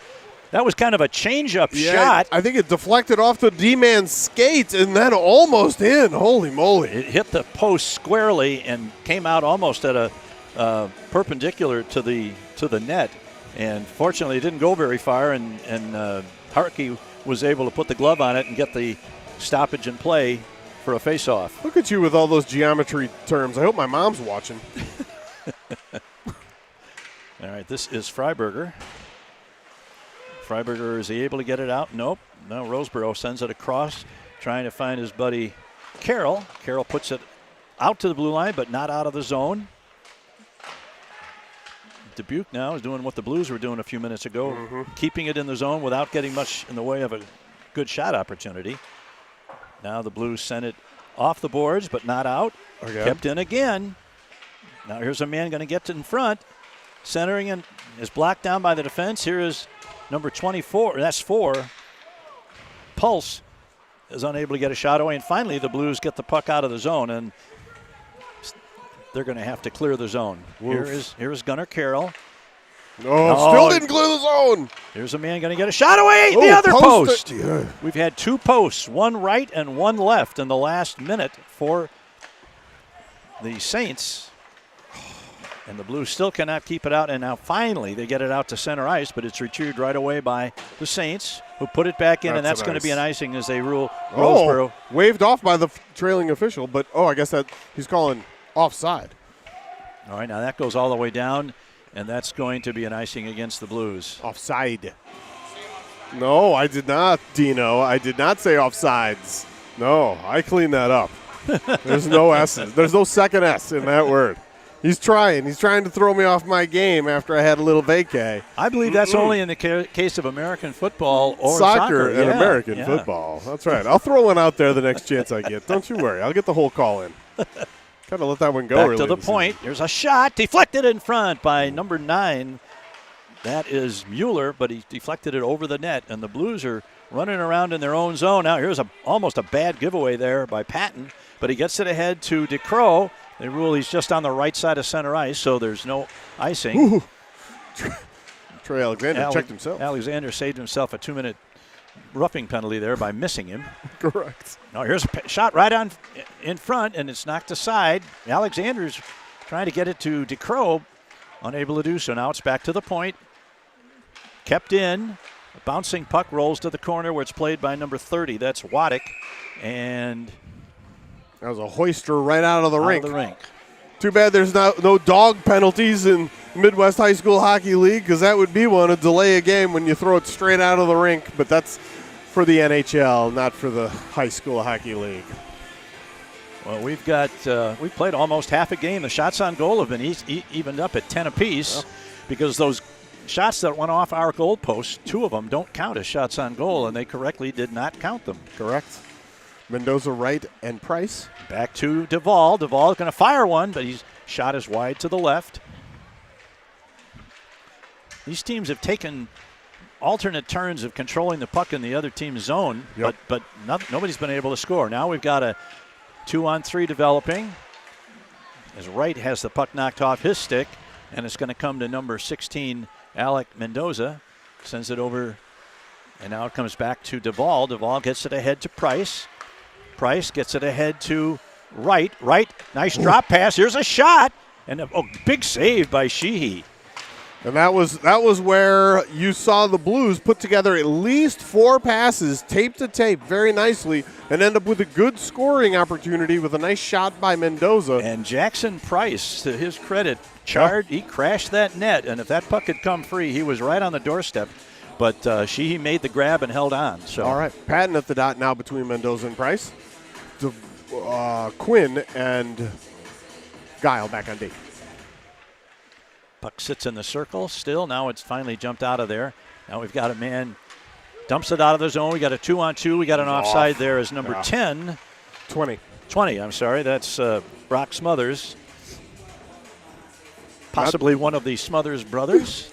That was kind of a change-up shot. I think it deflected off the D-man's skate and then almost in. Holy moly. It hit the post squarely and came out almost at a perpendicular to the net. And fortunately, it didn't go very far, and Hartke was able to put the glove on it and get the stoppage and play for a face-off. Look at you with all those geometry terms. I hope my mom's watching. All right, this is Freiberger. Freiberger, is he able to get it out? Nope. No, Roseborough sends it across, trying to find his buddy Carroll. Carroll puts it out to the blue line, but not out of the zone. Dubuque now is doing what the Blues were doing a few minutes ago, keeping it in the zone without getting much in the way of a good shot opportunity. Now the Blues sent it off the boards, but not out. Okay. Kept in again. Now here's a man going to get in front. Centering and is blocked down by the defense. Here is number 24. That's 4. Pulse is unable to get a shot away. And finally, the Blues get the puck out of the zone, and they're going to have to clear the zone. Here is Gunnar Carroll. Still didn't clear the zone. Here's a man going to get a shot away. The other post. We've had 2 posts, one right and one left in the last minute for the Saints. And the Blues still cannot keep it out. And now finally they get it out to center ice, but it's retrieved right away by the Saints, who put it back in, and that's going to be an icing as they rule Roseborough. Waved off by the trailing official, but I guess that he's calling offside. All right, now that goes all the way down, and that's going to be an icing against the Blues. Offside. No, I did not, Dino. I did not say offsides. No, I cleaned that up. There's no S's. There's no second S in that word. He's trying. He's trying to throw me off my game after I had a little vacay. I believe that's only in the case of American football or soccer and American football. That's right. I'll throw one out there the next chance I get. Don't you worry. I'll get the whole call in. Kind of let that one go. Back to the point. There's a shot deflected in front by number 9. That is Mueller, but he deflected it over the net, and the Blues are running around in their own zone. Now here's almost a bad giveaway there by Patton, but he gets it ahead to DeCrow. They rule he's just on the right side of center ice, so there's no icing. Trey Alexander checked himself. Alexander saved himself a 2-minute roughing penalty there by missing him. Correct. Now here's a shot right on in front, and it's knocked aside. Alexander's trying to get it to DeCrow, unable to do so. Now it's back to the point. Kept in. A bouncing puck rolls to the corner where it's played by number 30. That's Waddick, and that was a hoister right out of the rink. rink. Too bad there's no dog penalties in Midwest High School Hockey League, because that would be one, a delay a game when you throw it straight out of the rink. But that's for the NHL, not for the High School Hockey League. Well, we've played almost half a game. The shots on goal have been evened up at 10 apiece, because those shots that went off our goal post, 2 of them don't count as shots on goal, and they correctly did not count them. Correct. Mendoza, Wright, and Price. Back to Duvall. Duvall is going to fire one, but his shot is wide to the left. These teams have taken alternate turns of controlling the puck in the other team's zone, but nobody's been able to score. Now we've got a 2-on-3 developing, as Wright has the puck knocked off his stick, and it's going to come to number 16, Alec Mendoza. Sends it over, and now it comes back to Duvall. Duvall gets it ahead to Price. Price gets it ahead to right. Nice drop pass. Here's a shot. And a big save by Sheehy. And that was where you saw the Blues put together at least 4 passes, tape to tape, very nicely, and end up with a good scoring opportunity with a nice shot by Mendoza. And Jackson Price, to his credit, he crashed that net, and if that puck had come free, he was right on the doorstep. But Sheehy made the grab and held on. So. All right, Patton at the dot now between Mendoza and Price. Quinn and Guile back on D. Puck sits in the circle still. Now it's finally jumped out of there. Now we've got a man, dumps it out of the zone. We got a 2-on-2. We got an offside there as number 10. 20, I'm sorry. That's Brock Smothers. Possibly one of the Smothers brothers.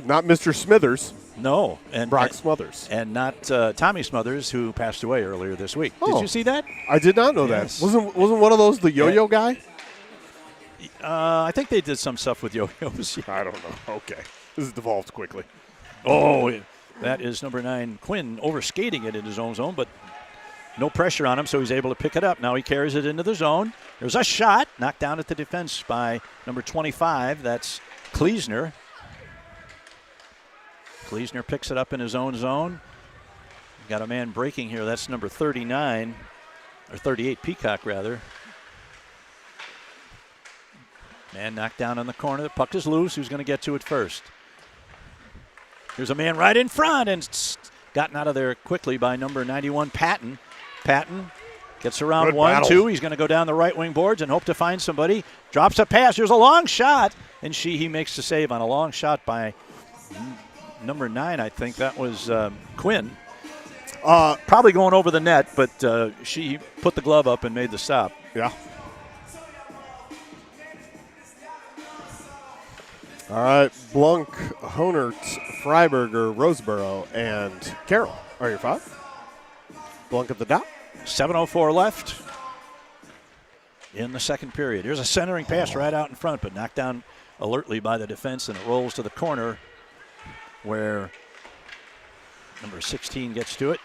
Not Mr. Smithers. No. And Brock Smothers. And not Tommy Smothers, who passed away earlier this week. Oh. Did you see that? I did not know Yes. that. Wasn't one of those the yo-yo guy? I think they did some stuff with yo-yos. I don't know. Okay. This has devolved quickly. Oh, that is number 9, Quinn, overskating it in his own zone, but no pressure on him, so he's able to pick it up. Now he carries it into the zone. There's a shot, knocked down at the defense by number 25. That's Kleesner. Kleesner picks it up in his own zone. Got a man breaking here. That's number 39, or 38, Peacock, rather. Man knocked down on the corner. The puck is loose. Who's going to get to it first? Here's a man right in front and gotten out of there quickly by number 91, Patton. Patton gets around 1-2. He's going to go down the right wing boards and hope to find somebody. Drops a pass. Here's a long shot. And he makes the save on a long shot by number 9. I think that was Quinn. Probably going over the net, but she put the glove up and made the stop. Yeah. All right, Blunk, Honert, Freiberger, Roseboro, and Carroll are your 5. Blunk at the dot. 7:04 left in the second period. Here's a centering pass right out in front, but knocked down alertly by the defense, and it rolls to the corner where number 16 gets to it,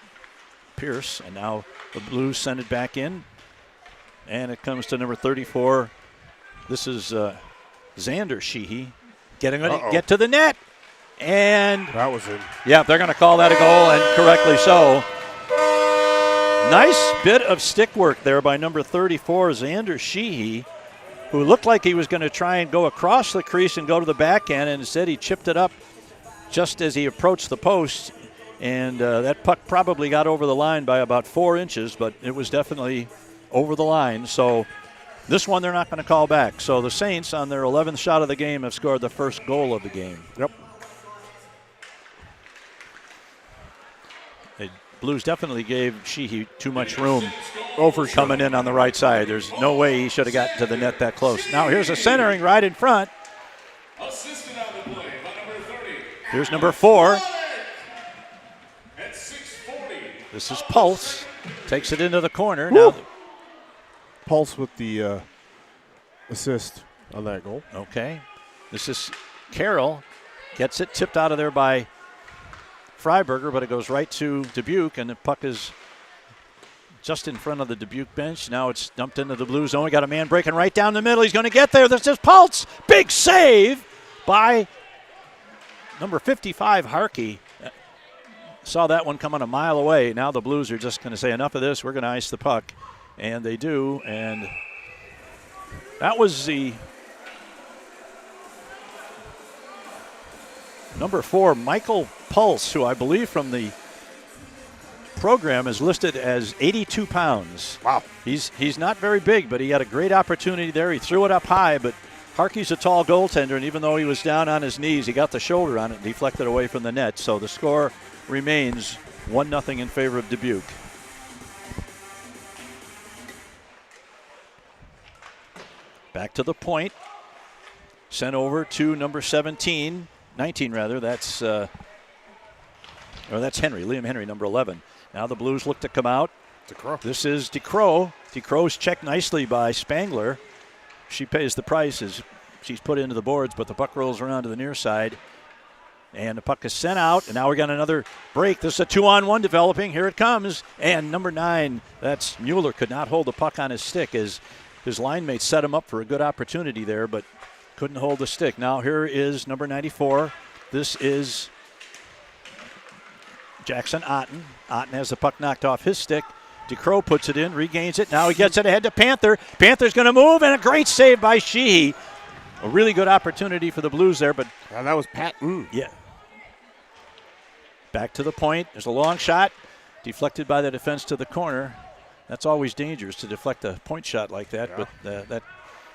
Pierce, and now the Blues send it back in, and it comes to number 34. This is Xander Sheehy. Get to the net. And that was in. Yeah, they're going to call that a goal, and correctly so. Nice bit of stick work there by number 34, Xander Sheehy, who looked like he was going to try and go across the crease and go to the backhand, and instead he chipped it up just as he approached the post. And that puck probably got over the line by about 4 inches, but it was definitely over the line. So this one they're not going to call back. So the Saints, on their 11th shot of the game, have scored the first goal of the game. Yep. The Blues definitely gave Sheehy too much room for sure. Coming in on the right side. There's no way he should have gotten to the net that close. Now here's a centering right in front. Assisted on the play by number 30. Here's number 4. At 6:40. This is Pulse. Takes it into the corner. Woo. Now Pulse with the assist on that goal. Okay. This is Carroll. Gets it tipped out of there by Freiberger, but it goes right to Dubuque, and the puck is just in front of the Dubuque bench. Now it's dumped into the Blue zone. We got a man breaking right down the middle. He's going to get there. This is Pulse. Big save by number 55, Harkey. Saw that one coming a mile away. Now the Blues are just going to say, enough of this. We're going to ice the puck. And they do. And that was the number 4, Michael Pulse, who I believe from the program is listed as 82 pounds. Wow. He's not very big, but he had a great opportunity there. He threw it up high, but Harkey's a tall goaltender, and even though he was down on his knees, he got the shoulder on it and deflected away from the net. So the score remains 1-0 in favor of Dubuque. Back to the point. Sent over to number 19 rather. That's Henry, Liam Henry, number 11. Now the Blues look to come out. DeCrow. This is DeCrow. DeCrow's checked nicely by Spangler. She pays the price as she's put into the boards, but the puck rolls around to the near side. And the puck is sent out, and now we got another break. This is a 2-on-1 developing. Here it comes. And number 9, that's Mueller, could not hold the puck on his stick as his line mate set him up for a good opportunity there, but couldn't hold the stick. Now here is number 94. This is Jackson Otten. Otten has the puck knocked off his stick. DeCrow puts it in, regains it. Now he gets it ahead to Panther. Panther's going to move, and a great save by Sheehy. A really good opportunity for the Blues there, but that was Patton. Yeah. Back to the point. There's a long shot. Deflected by the defense to the corner. That's always dangerous to deflect a point shot like that, but that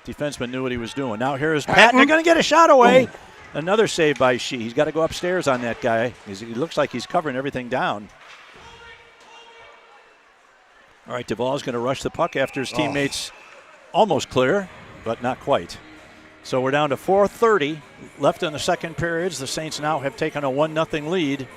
defenseman knew what he was doing. Now here's Patton. They're going to get a shot away. Another save by Shee. He's got to go upstairs on that guy. He looks like he's covering everything down. All right, Duvall's going to rush the puck after his teammates almost clear, but not quite. So we're down to 4:30 left in the second periods. The Saints now have taken a 1-0 lead.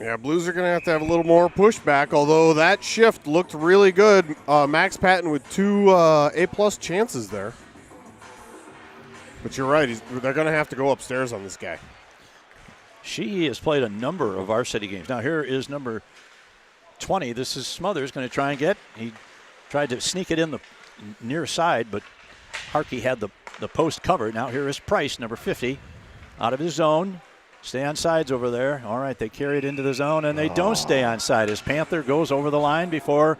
Yeah, Blues are going to have a little more pushback, although that shift looked really good. Max Patton with 2 A-plus chances there. But you're right, they're going to have to go upstairs on this guy. She has played a number of varsity games. Now here is number 20. This is Smothers going to try and get. He tried to sneak it in the near side, but Harkey had the post covered. Now here is Price, number 50, out of his zone. Stay on sides over there. All right, they carry it into the zone, and they don't stay on side as Panther goes over the line before.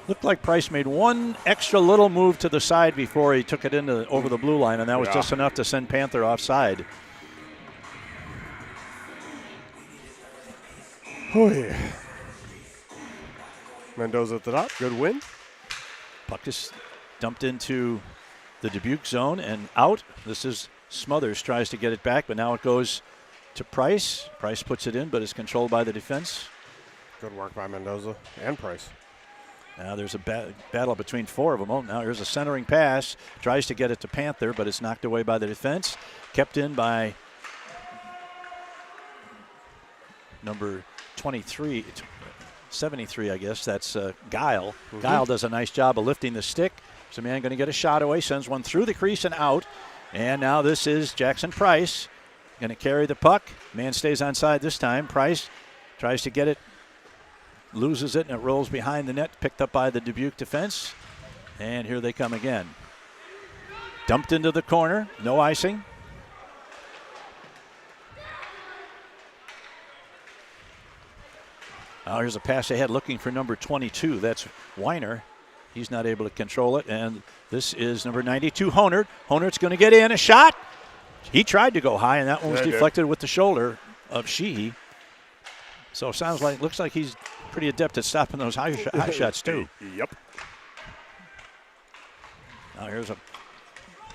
Looked like Price made one extra little move to the side before he took it over the blue line, and that was just enough to send Panther offside. Oh, yeah. Mendoza at the top. Good win. Puck is dumped into the Dubuque zone and out. This is Smothers, tries to get it back, but now it goes to Price. Price puts it in, but is controlled by the defense. Good work by Mendoza and Price. Now there's a battle between 4 of them. Oh, now here's a centering pass. Tries to get it to Panther, but it's knocked away by the defense. Kept in by number 23, 73, I guess. That's Guile. Guile does a nice job of lifting the stick. There's a man going to get a shot away, sends one through the crease and out. And now this is Jackson Price going to carry the puck. Man stays on side this time. Price tries to get it, loses it, and it rolls behind the net, picked up by the Dubuque defense. And here they come again. Dumped into the corner, no icing. Now here's a pass ahead looking for number 22. That's Weiner. He's not able to control it, and this is number 92, Honert. Honert's going to get in a shot. He tried to go high, and that one was deflected with the shoulder of Sheehy. So it looks like he's pretty adept at stopping those high shots too. Yep. Now here's a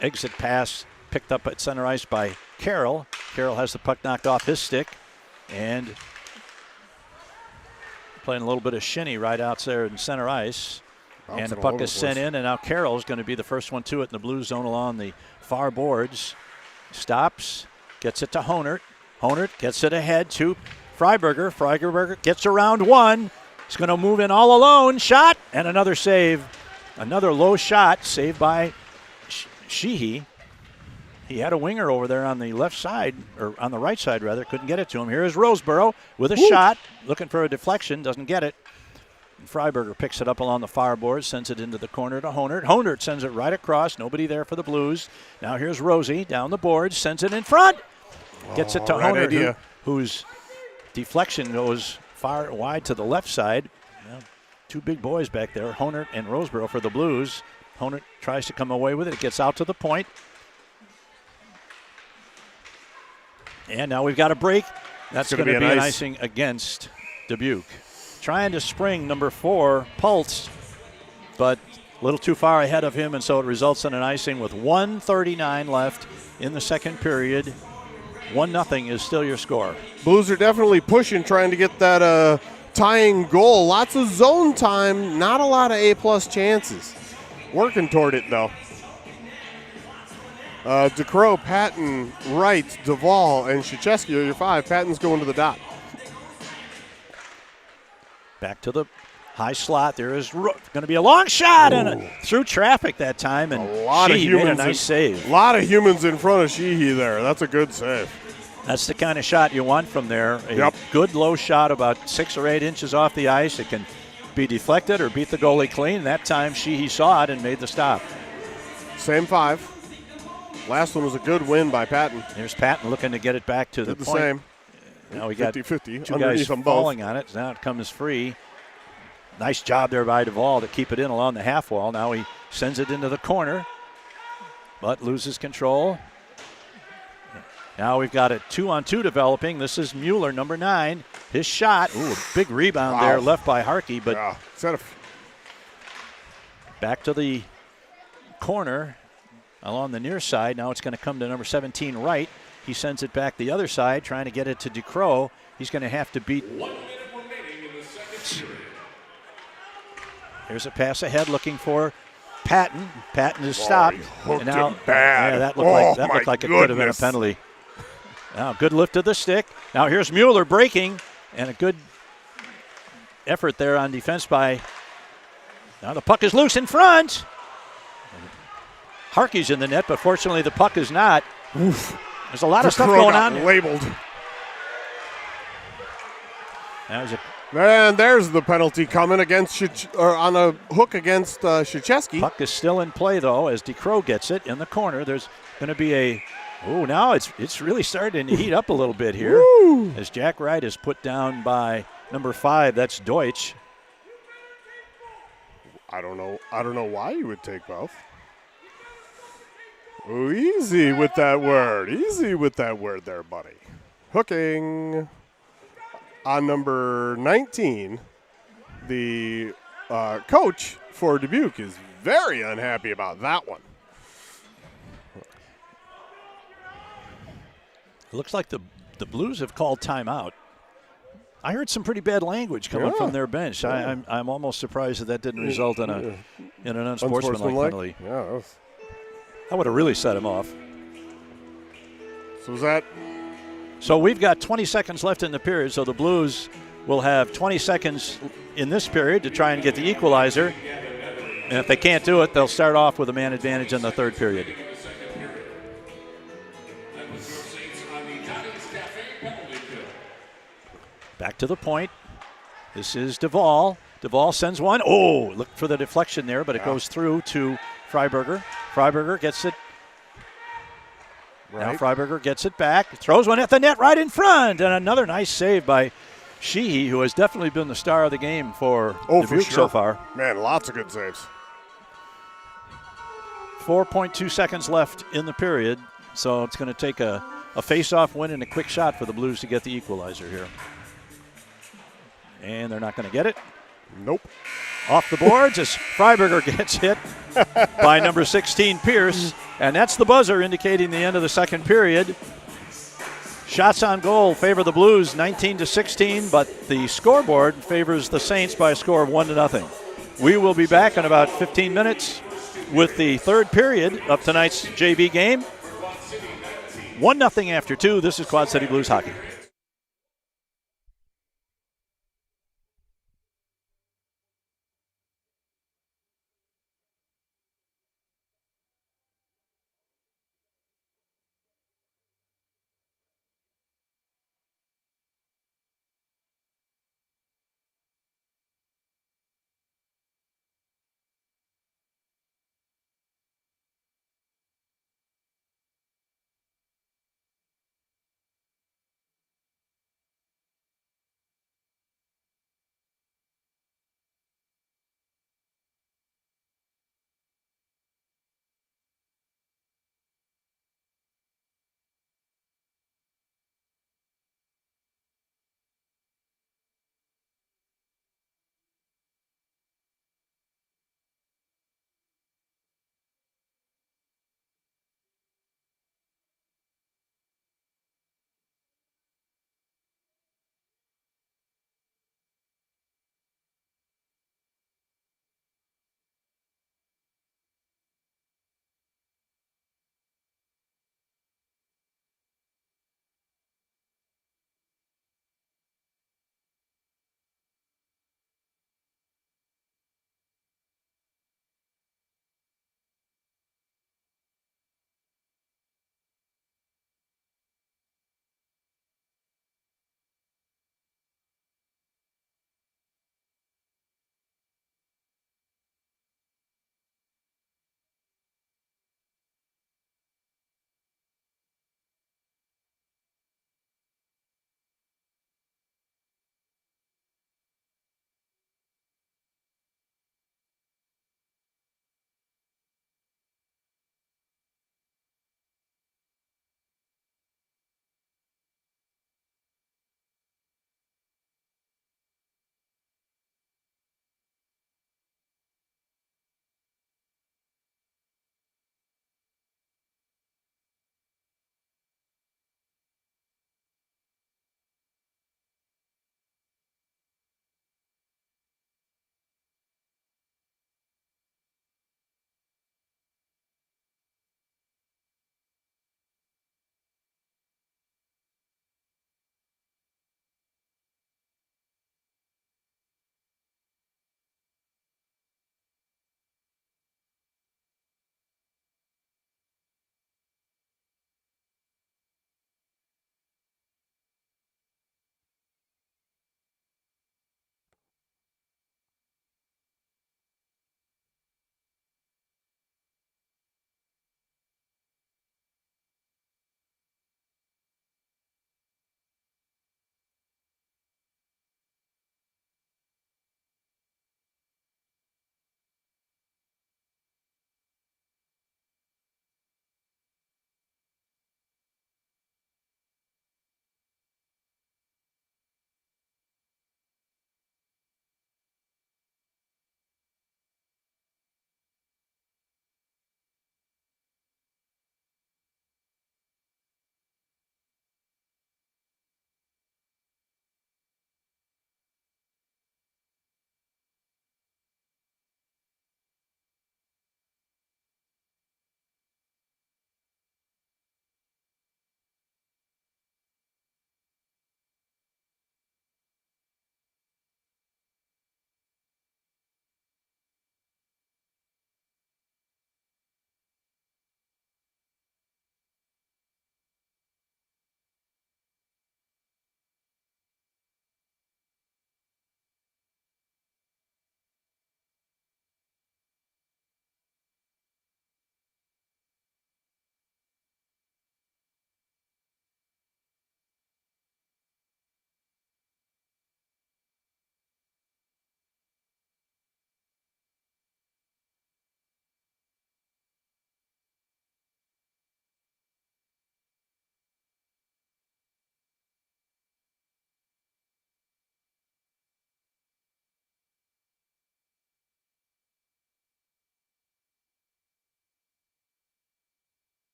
exit pass picked up at center ice by Carroll. Carroll has the puck knocked off his stick, and playing a little bit of shinny right out there in center ice. And the puck is sent in, and now Carroll's going to be the first one to it in the blue zone along the far boards. Stops, gets it to Honert. Honert gets it ahead to Freiberger. Freiberger gets around one. He's going to move in all alone. Shot, and another save. Another low shot saved by Sheehy. He had a winger over there on the left side, or on the right side rather. Couldn't get it to him. Here is Roseborough with a shot, looking for a deflection. Doesn't get it. Freiberger picks it up along the far board, sends it into the corner to Honert. Honert sends it right across. Nobody there for the Blues. Now here's Rosie down the boards, sends it in front. Gets it to Honert, whose deflection goes far wide to the left side. Well, 2 big boys back there, Honert and Roseborough for the Blues. Honert tries to come away with it. It gets out to the point. And now we've got a break. That's going to be an icing against Dubuque. Trying to spring number 4, Pulse, but a little too far ahead of him, and so it results in an icing with 1:39 left in the second period. 1-0 is still your score. Blues are definitely pushing, trying to get that tying goal. Lots of zone time, not a lot of A-plus chances. Working toward it, though. DeCrow, Patton, Wright, Duvall, and Krzyzewski are your 5. Patton's going to the dot. Back to the High slot. There is going to be a long shot and through traffic that time. And A lot of Sheehy made a humans. nice save. A lot of humans in front of Sheehy there. That's a good save. That's the kind of shot you want from there. A Yep. good low shot about 6 or 8 inches off the ice. It can be deflected or beat the goalie clean. That time Sheehy saw it and made the stop. Same 5. Last one was a good win by Patton. There's Patton looking to get it back to Did the the point. same. Now we got 50-50 two underneath guys them both. falling on it. Now it comes free. Nice job there by Duvall to keep it in along the half wall. Now he sends it into the corner, but loses control. Now we've got a 2-on-2 developing. This is Mueller, number 9. His shot. Ooh, a big rebound there left by Harkey, but Yeah. back to the corner along the near side. Now it's going to come to number 17 right. He sends it back the other side, trying to get it to DeCrow. He's going to have to beat. 1 minute remaining in the second period. Here's a pass ahead looking for Patton. Patton is stopped. he hooked And now, him bad. Yeah, that Oh, looked like it my could have been a goodness. penalty. Now, good lift of the stick. Now here's Mueller breaking, and a good effort there on defense by. Now the puck is loose in front. Harkey's in the net, but fortunately the puck is not. Oof. There's a lot of stuff DeCrow going got on. labeled. There's a And there's the penalty coming against on a hook against Krzyzewski. puck is still in play though as DeCrow gets it in the corner. There's going to be a. Oh, now it's really starting to heat up a little bit here. Woo. As Jack Wright is put down by number 5. That's Deutsch. I don't know why you would take both. Oh, easy with that word. Easy with that word there, buddy. Hooking on number 19. The coach for Dubuque is very unhappy about that one. It looks like the Blues have called timeout. I heard some pretty bad language coming from their bench. I'm almost surprised that didn't result in an unsportsmanlike penalty. Yeah. That would have really set him off. So is that So we've got 20 seconds left in the period, so the Blues will have 20 seconds in this period to try and get the equalizer. And if they can't do it, they'll start off with a man advantage in the third period. That was your Saints on the Johnny's Cafe penalty kill. Back to the point. This is Duvall. Duvall sends one. Oh, look for the deflection there, but it goes through to Freiberger. Freiberger gets it. Now Freiberger gets it back. Throws one at the net right in front. And another nice save by Sheehy, who has definitely been the star of the game for Dubuque so far. Man, lots of good saves. 4.2 seconds left in the period, so it's going to take a face-off win and a quick shot for the Blues to get the equalizer here. And they're not going to get it. Nope. Off the boards as Freiberger gets hit by number 16, Pierce. And that's the buzzer indicating the end of the second period. Shots on goal favor the Blues 19-16, but the scoreboard favors the Saints by a score of 1-0. We will be back in about 15 minutes with the third period of tonight's JV game. 1-0 after 2. This is Quad City Blues hockey.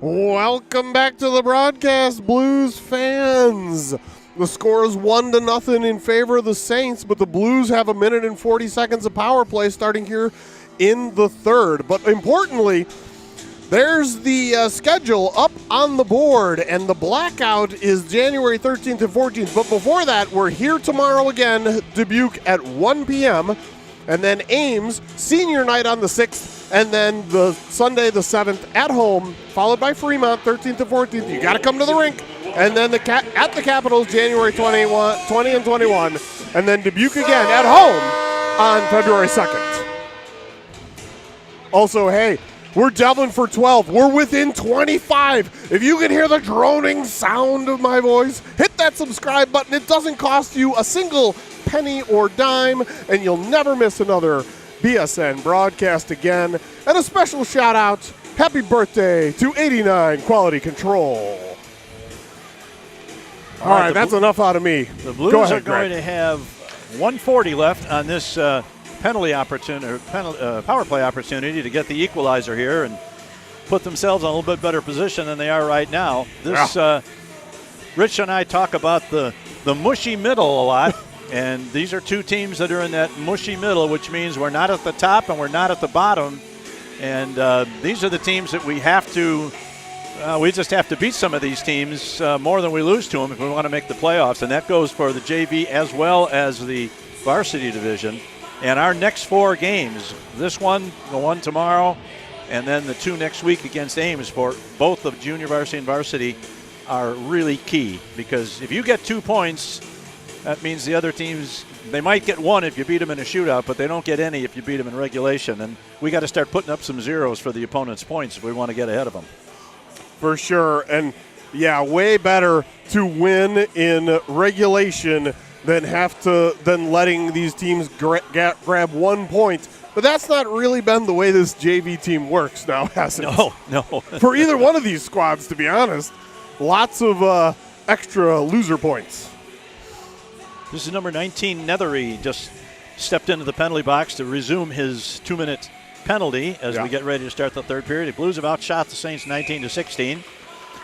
Welcome back to the broadcast, Blues fans. The score is 1-0 in favor of the Saints, but the Blues have 1 minute and 40 seconds of power play starting here in the third. But importantly, there's the schedule up on the board, and the blackout is January 13th and 14th. But before that, we're here tomorrow again, Dubuque at 1 p.m., and then Ames, senior night on the 6th, and then the Sunday the 7th at home, followed by Fremont 13th and 14th. You got to come to the rink. And then at the Capitals, January 20 and 21, and then Dubuque again at home on February 2nd. Also, hey, we're doubling for 12. We're within 25. If you can hear the droning sound of my voice, hit that subscribe button. It doesn't cost you a single penny or dime, and you'll never miss another BSN broadcast again. And a special shout out, happy birthday to 89 Quality Control. All right, that's enough out of me. The Blues are going to have 1:40 left on this penalty opportunity, or power play opportunity to get the equalizer here and put themselves in a little bit better position than they are right now. This Rich and I talk about the mushy middle a lot, and these are two teams that are in that mushy middle, which means we're not at the top and we're not at the bottom. And these are the teams that we have to. We just have to beat some of these teams more than we lose to them if we want to make the playoffs, and that goes for the JV as well as the varsity division. And our next 4 games, this one, the one tomorrow, and then the 2 next week against Ames for both of junior varsity and varsity are really key, because if you get 2 points, that means the other teams, they might get 1 if you beat them in a shootout, but they don't get any if you beat them in regulation. And we got to start putting up some zeros for the opponent's points if we want to get ahead of them. For sure. And, yeah, way better to win in regulation than letting these teams grab 1 point. But that's not really been the way this JV team works now, has it? No. For either one of these squads, to be honest. Lots of extra loser points. This is number 19, Nethery, just stepped into the penalty box to resume his 2-minute penalty as we get ready to start the third period. The Blues have outshot the Saints 19-16,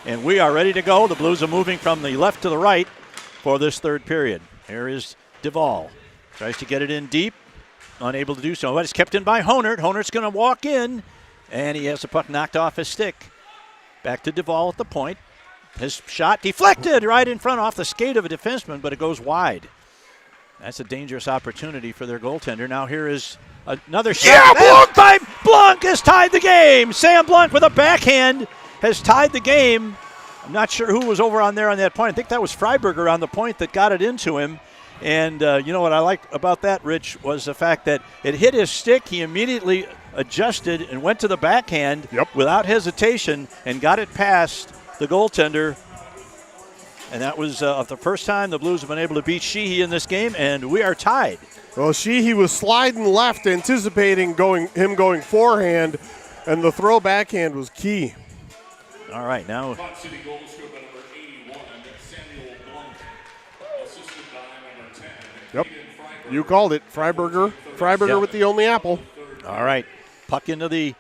and we are ready to go. The Blues are moving from the left to the right for this third period. Here is Duvall. Tries to get it in deep, unable to do so, but it's kept in by Honert. Honert's going to walk in, and he has the puck knocked off his stick. Back to Duvall at the point. His shot deflected right in front off the skate of a defenseman, but it goes wide. That's a dangerous opportunity for their goaltender. Now here is another shot. Yeah, Blanc! By Blanc has tied the game. Sam Blanc with a backhand has tied the game. I'm not sure who was over on there on that point. I think that was Freiberger on the point that got it into him. And you know what I liked about that, Rich, was the fact that it hit his stick. He immediately adjusted and went to the backhand without hesitation and got it past the goaltender. And that was the first time the Blues have been able to beat Sheehy in this game, and we are tied. Well, Sheehy was sliding left, anticipating him going forehand, and the throw backhand was key. All right, now. City goal scorer number 81, Samuel Blanc, assisted by number 10. Yep, you called it. Freiberger with the only apple. All right, puck into the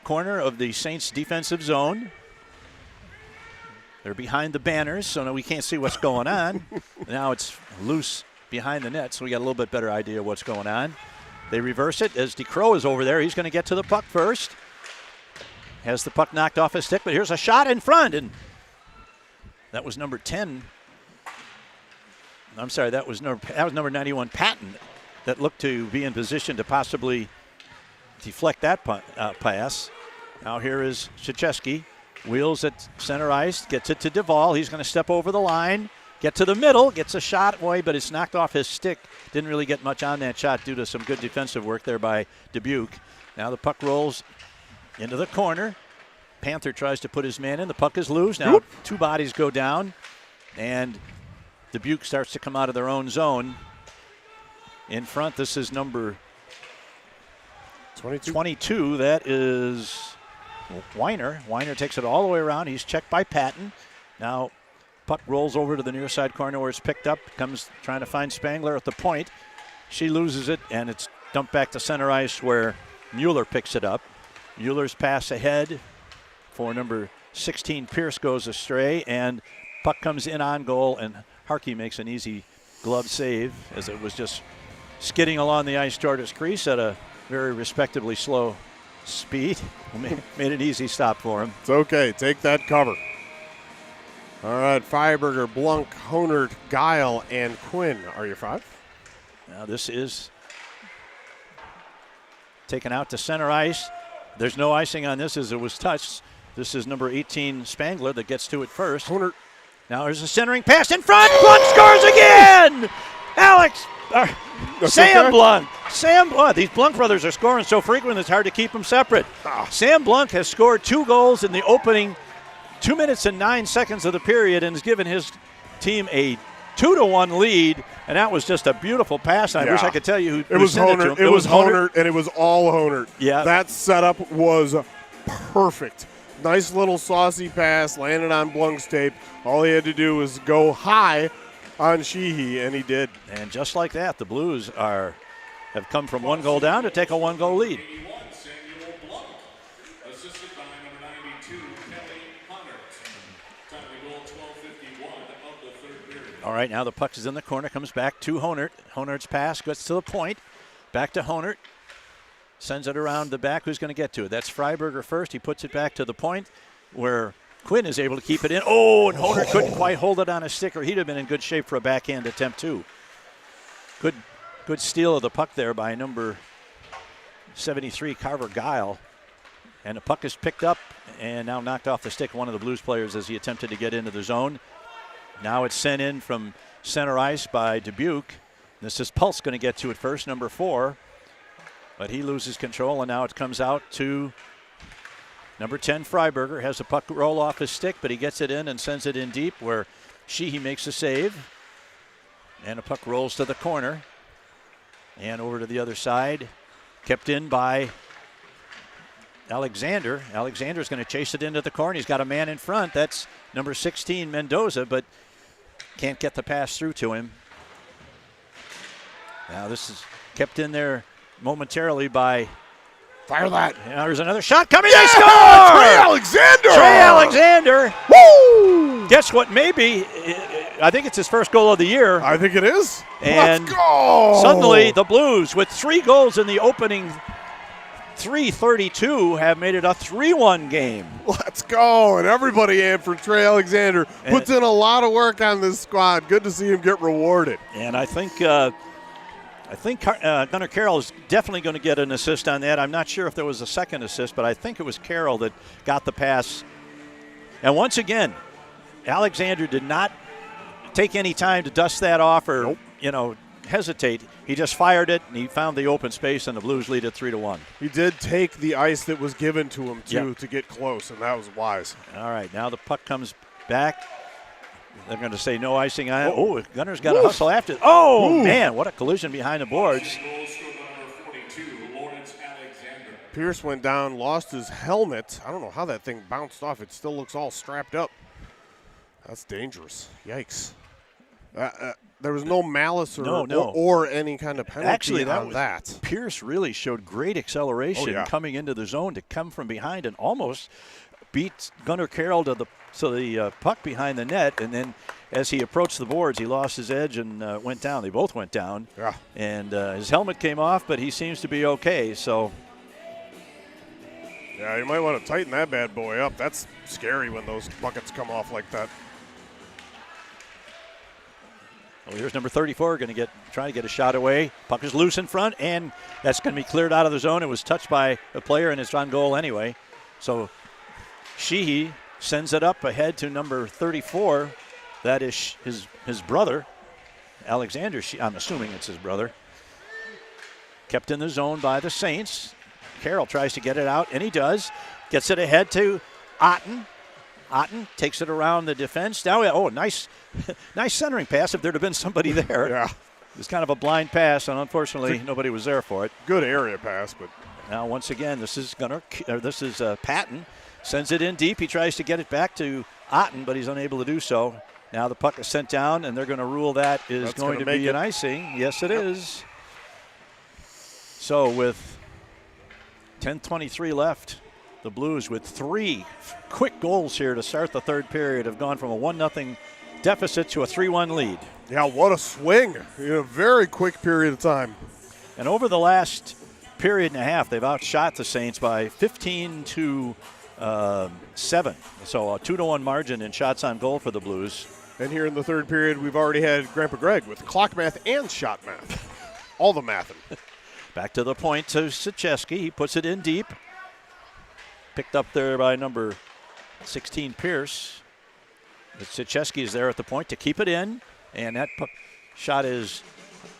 corner of the Saints defensive zone. They're behind the banners, so now we can't see what's going on. Now it's loose behind the net, so we got a little bit better idea of what's going on. They reverse it as DeCrow is over there. He's going to get to the puck first. Has the puck knocked off his stick, but here's a shot in front, and that was number 10. I'm sorry, that was number 91, Patton, that looked to be in position to possibly deflect that pass. Now here is Krzyzewski. Wheels at center ice, gets it to Duvall. He's going to step over the line, get to the middle, gets a shot away, but it's knocked off his stick. Didn't really get much on that shot due to some good defensive work there by Dubuque. Now the puck rolls into the corner. Panther tries to put his man in. The puck is loose. Now 2 bodies go down, and Dubuque starts to come out of their own zone. In front, this is number 22. That is Weiner. Weiner takes it all the way around. He's checked by Patton. Now puck rolls over to the near side corner where it's picked up. Comes trying to find Spangler at the point. She loses it, and it's dumped back to center ice where Mueller picks it up. Mueller's pass ahead for number 16, Pierce goes astray, and puck comes in on goal, and Harkey makes an easy glove save as it was just skidding along the ice toward his crease at a very respectably slow speed. Made an easy stop for him. It's okay. Take that cover. All right, Freiberger, Blunk, Honert, Guile, and Quinn are your 5. Now this is taken out to center ice. There's no icing on this as it was touched. This is number 18, Spangler, that gets to it first. Honert. Now there's a centering pass in front. Blunt scores again! Sam okay. Blunt. Sam Blunt. These Blunt brothers are scoring so frequent it's hard to keep them separate. Sam Blunt has scored 2 goals in the opening 2 minutes and 9 seconds of the period and has given his team a 2-1 lead, and that was just a beautiful pass. I wish I could tell you who it was sent Honert. it to him. It was Honert, and it was all Honert. Yeah. That setup was perfect. Nice little saucy pass, landed on Blunk's tape. All he had to do was go high on Sheehy, and he did. And just like that, the Blues have come from 1 goal down to take a 1-goal lead. Samuel Blunt, assisted by number 92, Kelly Honert. Time to goal 12:51 of the third period. All right, now the puck is in the corner, comes back to Honert. Honert's pass gets to the point. Back to Honert. Sends it around the back. Who's going to get to it? That's Freiberger first. He puts it back to the point where Quinn is able to keep it in. Oh, and Honert couldn't quite hold it on a stick, or he'd have been in good shape for a backhand attempt too. Good steal of the puck there by number 73, Carver Guile. And the puck is picked up and now knocked off the stick of one of the Blues players as he attempted to get into the zone. Now it's sent in from center ice by Dubuque. This is Pulse going to get to it first, number 4. But he loses control, and now it comes out to number 10, Freiberger. Has the puck roll off his stick, but he gets it in and sends it in deep where Sheehy makes a save. And the puck rolls to the corner. And over to the other side. Kept in by Alexander. Alexander's going to chase it into the corner. He's got a man in front. That's number 16, Mendoza, but can't get the pass through to him. Now this is kept in there momentarily by. Fire that. Now there's another shot coming. They score! Trey Alexander! Trey Alexander. Woo! Guess what? Maybe, I think it's his first goal of the year. I think it is. And let's go! Suddenly the Blues, with 3 goals in the opening 3:32, have made it a 3-1 game. Let's go. And everybody in for Trey Alexander. Puts in a lot of work on this squad. Good to see him get rewarded. And I think Gunnar Carroll is definitely going to get an assist on that. I'm not sure if there was a second assist, but I think it was Carroll that got the pass. And once again, Alexander did not take any time to dust that off or, hesitate. He just fired it, and he found the open space, and the Blues lead it 3-1. He did take the ice that was given to him, too, to get close, and that was wise. All right, now the puck comes back. They're going to say no icing on it. Oh, Gunner's got to hustle after it. Oh, man, what a collision behind the boards. Goal scored by number 42, Lawrence Alexander. Pierce went down, lost his helmet. I don't know how that thing bounced off. It still looks all strapped up. That's dangerous. Yikes. There was no malice or any kind of penalty. Actually, that. Pierce really showed great acceleration coming into the zone to come from behind and almost beat Gunnar Carroll to the puck behind the net, and then as he approached the boards, he lost his edge and went down. They both went down. Yeah. And his helmet came off, but he seems to be okay. So. Yeah, you might want to tighten that bad boy up. That's scary when those buckets come off like that. Well, here's number 34 going to try to get a shot away. Puck is loose in front, and that's going to be cleared out of the zone. It was touched by a player, and it's on goal anyway. So Sheehy sends it up ahead to number 34. That is his brother, Alexander. I'm assuming it's his brother. Kept in the zone by the Saints. Carroll tries to get it out, and he does. Gets it ahead to Otten. Otten takes it around the defense. Now, nice centering pass if there'd have been somebody there. Yeah. It's kind of a blind pass, and unfortunately, nobody was there for it. Good area pass, but. Now, once again, this is Patton. Sends it in deep. He tries to get it back to Otten, but he's unable to do so. Now the puck is sent down, and they're going to rule that is going to be an icing. Yes, it is. So with 10:23 left the Blues with 3 quick goals here to start the third period have gone from a 1-0 deficit to a 3-1 lead. Yeah, what a swing in a very quick period of time. And over the last period and a half, they've outshot the Saints by 15 to 7. So a 2-1 margin in shots on goal for the Blues. And here in the third period, we've already had Grandpa Greg with clock math and shot math. All the mathing. Back to the point to Sicheski. He puts it in deep. Picked up there by number 16, Pierce. But Sicheski is there at the point to keep it in. And that shot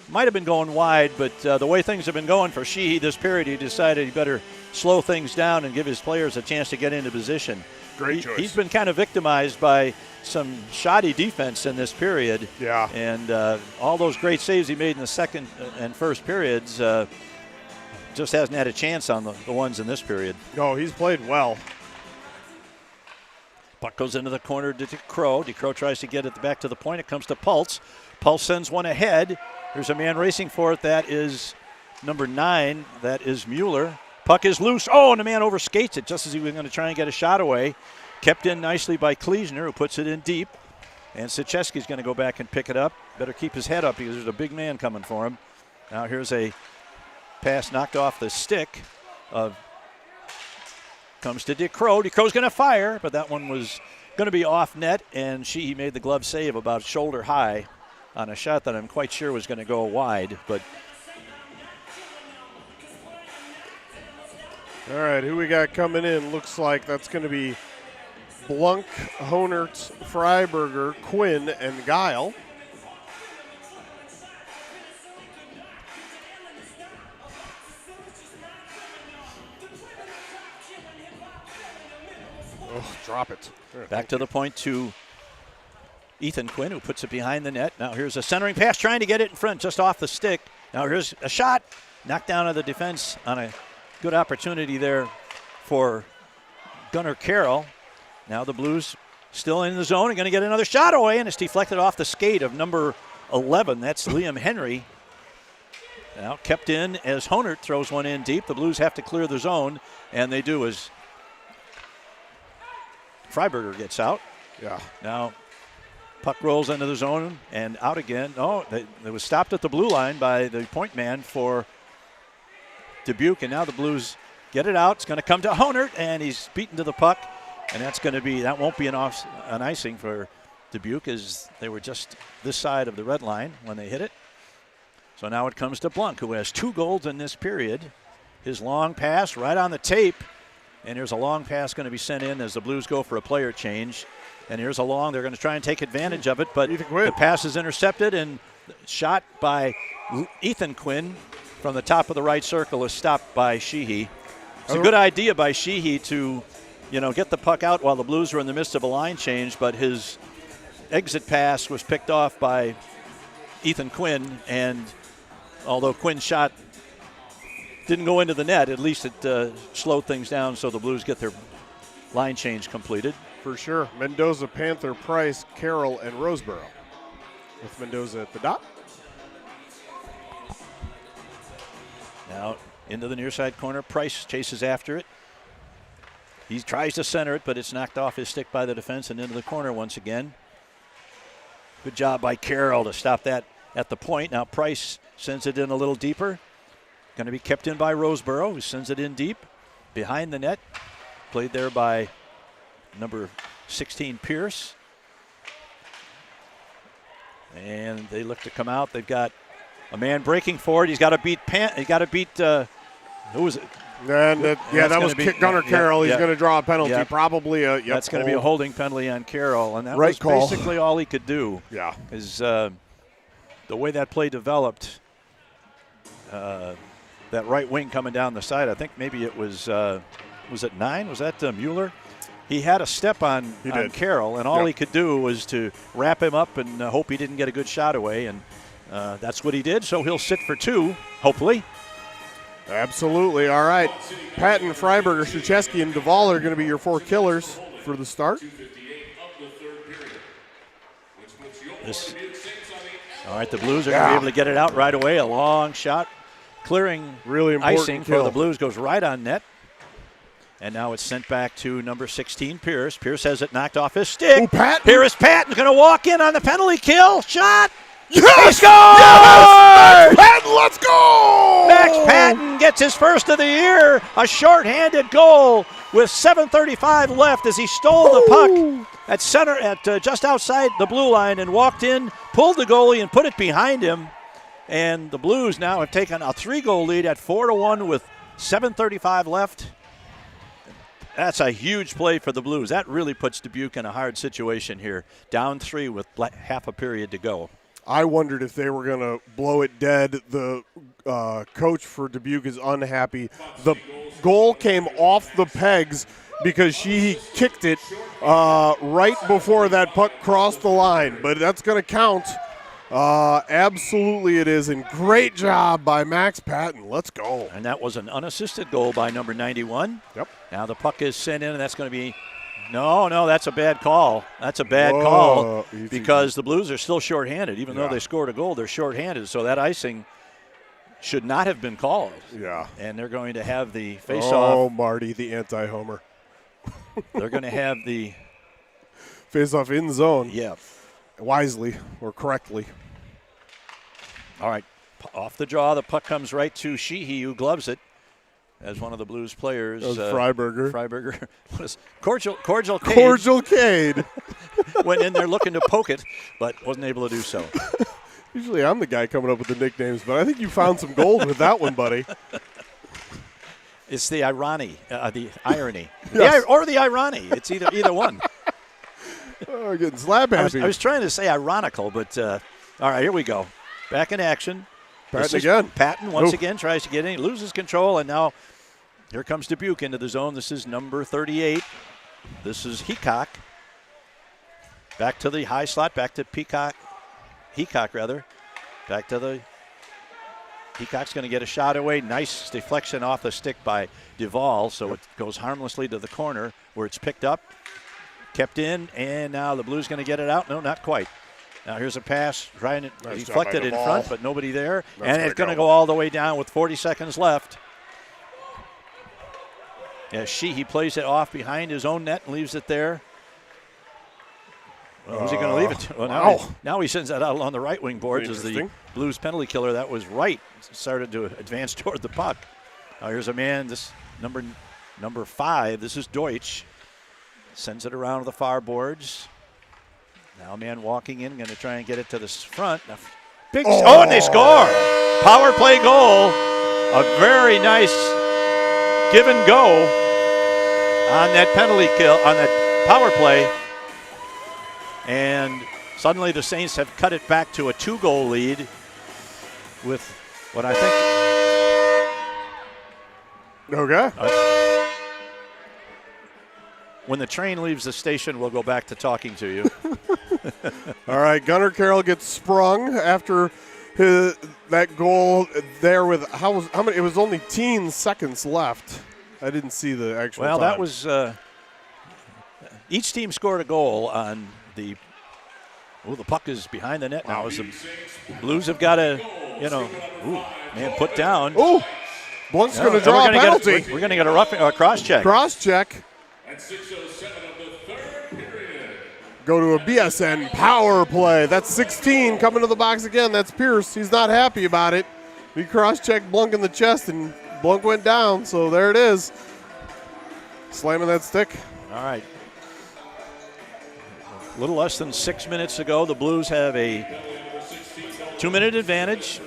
might have been going wide, but the way things have been going for Sheehy this period, he decided he better slow things down and give his players a chance to get into position. Great choice. He's been kind of victimized by some shoddy defense in this period. Yeah. And all those great saves he made in the second and first periods just hasn't had a chance on the ones in this period. No, he's played well. Puck goes into the corner to DeCrow. DeCrow tries to get it back to the point. It comes to Pulse. Pulse sends one ahead. There's a man racing for it. That is number 9. That is Mueller. Puck is loose. Oh, and the man overskates it just as he was going to try and get a shot away. Kept in nicely by Kleesner, who puts it in deep. And Sicheski's going to go back and pick it up. Better keep his head up because there's a big man coming for him. Now here's a pass knocked off the stick of comes to DeCrow. DeCrow's going to fire, but that one was going to be off net, and he made the glove save about shoulder high on a shot that I'm quite sure was going to go wide. But all right, who we got coming in? Looks like that's going to be Blunk, Honertz, Freiberger, Quinn, and Guile. Oh, drop it. Back to the point to Ethan Quinn, who puts it behind the net. Now here's a centering pass, trying to get it in front, just off the stick. Now here's a shot, knocked down on the defense on a good opportunity there for Gunnar Carroll. Now the Blues still in the zone and going to get another shot away, and it's deflected off the skate of number 11. That's Liam Henry. Now kept in as Honert throws one in deep. The Blues have to clear the zone, and they do as Freiberger gets out. Yeah. Now puck rolls into the zone and out again. Oh, it was stopped at the blue line by the point man for Dubuque, and now the Blues get it out. It's going to come to Honert, and he's beaten to the puck, and that won't be an icing for Dubuque, as they were just this side of the red line when they hit it. So now it comes to Blunk, who has 2 goals in this period. His long pass right on the tape. And here's a long pass going to be sent in as the Blues go for a player change. And here's a long. They're going to try and take advantage of it, but the pass is intercepted and shot by Ethan Quinn from the top of the right circle is stopped by Sheehy. It's a good idea by Sheehy to, get the puck out while the Blues are in the midst of a line change, but his exit pass was picked off by Ethan Quinn, and although Quinn's shot didn't go into the net, at least it slowed things down so the Blues get their line change completed. For sure. Mendoza, Panther, Price, Carroll, and Roseboro. With Mendoza at the dot. Now into the near side corner. Price chases after it. He tries to center it, but it's knocked off his stick by the defense and into the corner once again. Good job by Carroll to stop that at the point. Now Price sends it in a little deeper. Going to be kept in by Roseboro, who sends it in deep behind the net. Played there by number 16, Pierce. And they look to come out. They've got a man breaking forward. He's got to beat who was it? And that was Gunnar Carroll. He's going to draw a penalty. Yep. Probably a that's going to be a holding penalty on Carroll, and that right was call. Basically all he could do. Yeah, is the way that play developed. That right wing coming down the side. I think maybe it was it 9? Was that Mueller? He had a step on Carroll, and all he could do was to wrap him up and hope he didn't get a good shot away, and that's what he did. So he'll sit for 2, hopefully. Absolutely. All right. Patton, Freiberger, Sicheski, and Duvall are going to be your 4 killers for the start. All right, the Blues are going to be able to get it out right away. A long shot, clearing really important icing kill for the Blues, goes right on net. And now it's sent back to number 16, Pierce. Pierce has it knocked off his stick. Ooh, Patton. Pierce Patton's going to walk in on the penalty kill. Shot. Yes! He scores! Yes! Max Patton, let's go! Max Patton gets his first of the year. A shorthanded goal with 7:35 left as he stole the puck at center, at just outside the blue line, and walked in, pulled the goalie, and put it behind him. And the Blues now have taken a 3-goal lead at 4-1 with 7:35 left. That's a huge play for the Blues. That really puts Dubuque in a hard situation here. Down 3 with half a period to go. I wondered if they were going to blow it dead. The coach for Dubuque is unhappy. The goal came off the pegs because she kicked it right before that puck crossed the line. But that's going to count. Absolutely it is. And great job by Max Patton. Let's go. And that was an unassisted goal by number 91. Yep. Now the puck is sent in, and that's going to be no, that's a bad call. That's a bad call because the Blues are still shorthanded. Even though they scored a goal, they're shorthanded. So that icing should not have been called. Yeah. And they're going to have the face-off. Oh, Marty, the anti-homer. They're going to have the face-off in zone. Yeah. Wisely or correctly. All right. Off the draw, the puck comes right to Sheehy, who gloves it. As one of the Blues players. Freiberger. What is Cordial Cade. Cordial Cade. Went in there looking to poke it, but wasn't able to do so. Usually I'm the guy coming up with the nicknames, but I think you found some gold with that one, buddy. It's the irony. Yes. Or the irony. It's either one. Oh, getting slap happy. I was trying to say ironical, but all right, here we go. Back in action. Patton again. Patton once again tries to get in, loses control, and now here comes Dubuque into the zone. This is number 38. This is Heacock. Back to the high slot, back to Heacock. Back to the Heacock's going to get a shot away. Nice deflection off the stick by Duvall, so it goes harmlessly to the corner where it's picked up, kept in, and now the Blues going to get it out. No, not quite. Now here's a pass, trying to deflect it in front, but nobody there. And it's going to go all the way down with 40 seconds left. Yeah, he plays it off behind his own net and leaves it there. Well, who's he going to leave it to? Well, now he sends that out on the right wing boards as the Blues penalty killer. That was right. Started to advance toward the puck. Now here's a man, this number 5. This is Deutsch. Sends it around to the far boards. Now a man walking in, going to try and get it to the front. And they score. Power play goal. A very nice give and go on that penalty kill, on that power play. And suddenly the Saints have cut it back to a 2-goal lead with what I think. Okay. When the train leaves the station, we'll go back to talking to you. All right, Gunnar Carroll gets sprung after that goal there with how many? It was only 10 seconds left. I didn't see the actual time. That was each team scored a goal on the. Oh, the puck is behind the net now. As the Blues have got to, put down. Oh, Blunt's going to draw a penalty. We're going to get a cross check. Cross check. At 6:07 of the third period. Go to a BSN power play. That's 16 coming to the box again. That's Pierce. He's not happy about it. He cross-checked Blunk in the chest, and Blunk went down. So there it is. Slamming that stick. All right. A little less than 6 minutes to go. The Blues have a 2-minute advantage.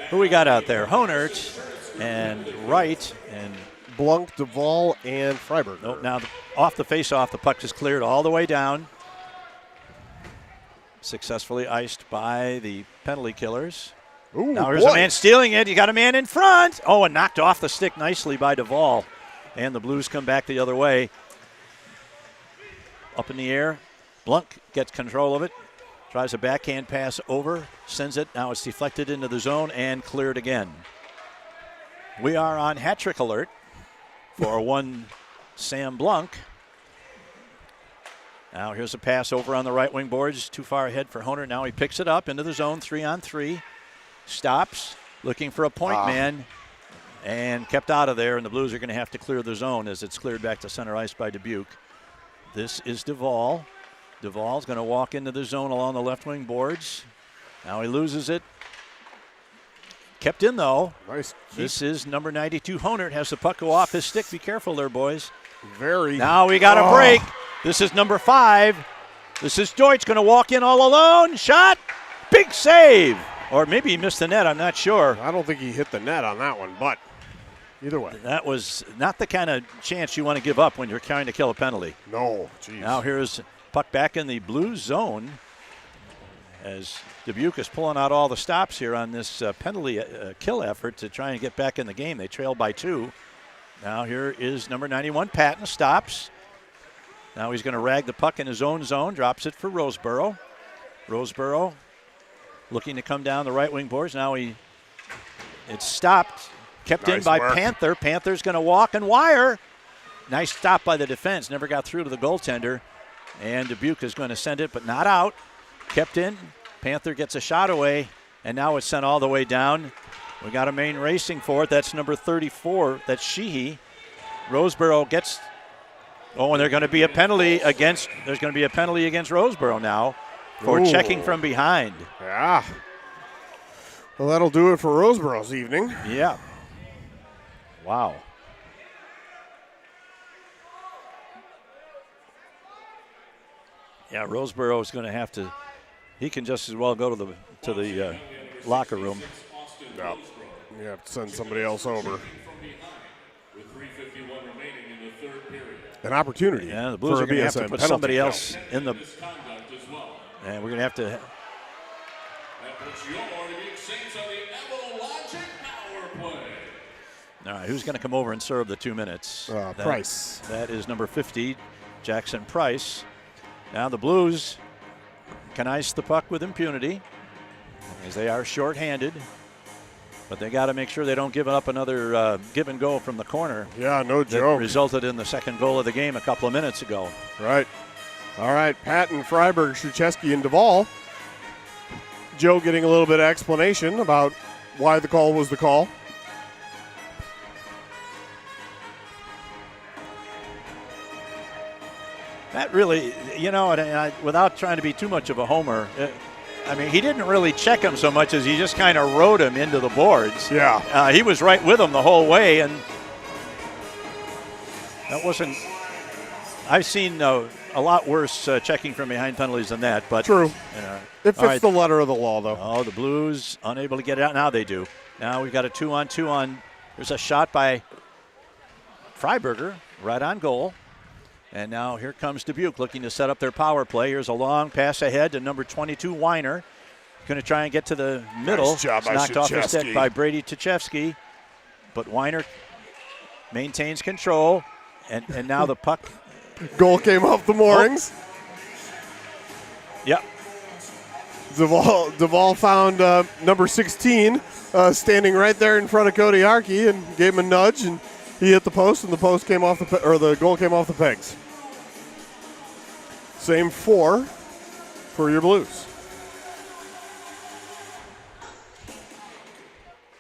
Who we got out there? Honert and Wright and Blunk, Duvall, and Freiberg. Nope, now off the face-off, the puck is cleared all the way down. Successfully iced by the penalty killers. Ooh, now here's a man stealing it. You got a man in front. Oh, and knocked off the stick nicely by Duvall. And the Blues come back the other way. Up in the air. Blunk gets control of it. Tries a backhand pass over, sends it. Now it's deflected into the zone and cleared again. We are on hat trick alert for one Sam Blunk. Now here's a pass over on the right wing boards. Too far ahead for Honer. Now he picks it up into the zone, 3-on-3. stops, looking for a point man, and kept out of there, and the Blues are going to have to clear the zone as it's cleared back to center ice by Dubuque. This is Duvall. Duvall's going to walk into the zone along the left wing boards. Now he loses it. Kept in, though. Nice. This is number 92. Honert has the puck go off his stick. Be careful there, boys. Very. Now we got a break. This is number 5. This is Deutsch going to walk in all alone. Shot. Big save. Or maybe he missed the net. I'm not sure. I don't think he hit the net on that one, but either way. That was not the kind of chance you want to give up when you're trying to kill a penalty. No. Jeez. Now here's puck back in the Blues zone as Dubuque is pulling out all the stops here on this penalty kill effort to try and get back in the game. They trail by 2. Now here is number 91, Patton, stops. Now he's going to rag the puck in his own zone, drops it for Roseboro. Roseboro looking to come down the right wing boards. Now it's stopped, kept in by Panther. Panther's going to walk and wire. Nice stop by the defense, never got through to the goaltender. And Dubuque is going to send it, but not out. Kept in. Panther gets a shot away, and now it's sent all the way down. We got a main racing for it. That's number 34. That's Sheehy. Roseboro gets. Oh, and there's going to be a penalty against Roseboro now for checking from behind. Yeah. Well, that'll do it for Roseboro's evening. Yeah. Wow. Yeah, Roseboro is going to have to. He can just as well go to the locker room. No. You have to send somebody else over. An opportunity. Yeah, the Blues are going to have to put somebody else in the. And we're going to have to. All right, who's going to come over and serve the 2 minutes? Price. That is number 50, Jackson Price. Now the Blues can ice the puck with impunity as they are shorthanded. But they got to make sure they don't give up another give and go from the corner. Yeah, no joke. That resulted in the second goal of the game a couple of minutes ago. Right. All right, Patton, Freiberg, Szucheski, and Duvall. Joe getting a little bit of explanation about why the call was the call. That really, without trying to be too much of a homer, he didn't really check him so much as he just kind of rode him into the boards. Yeah. He was right with him the whole way, and that wasn't. I've seen a lot worse checking from behind penalties than that, but true. It fits the letter of the law, though. Oh, the Blues unable to get it out. Now they do. Now we've got a 2-on-2 on. There's a shot by Freiberger right on goal. And now here comes Dubuque looking to set up their power play. Here's a long pass ahead to number 22, Weiner. Going to try and get to the middle. Nice job by knocked off his stick by Brady Tuchevsky. But Weiner maintains control. And now the puck. Goal came off the moorings. Yep. Duvall found number 16 standing right there in front of Cody Arkey and gave him a nudge, and he hit the post, and the post came off the goal came off the pegs. Same 4 for your Blues.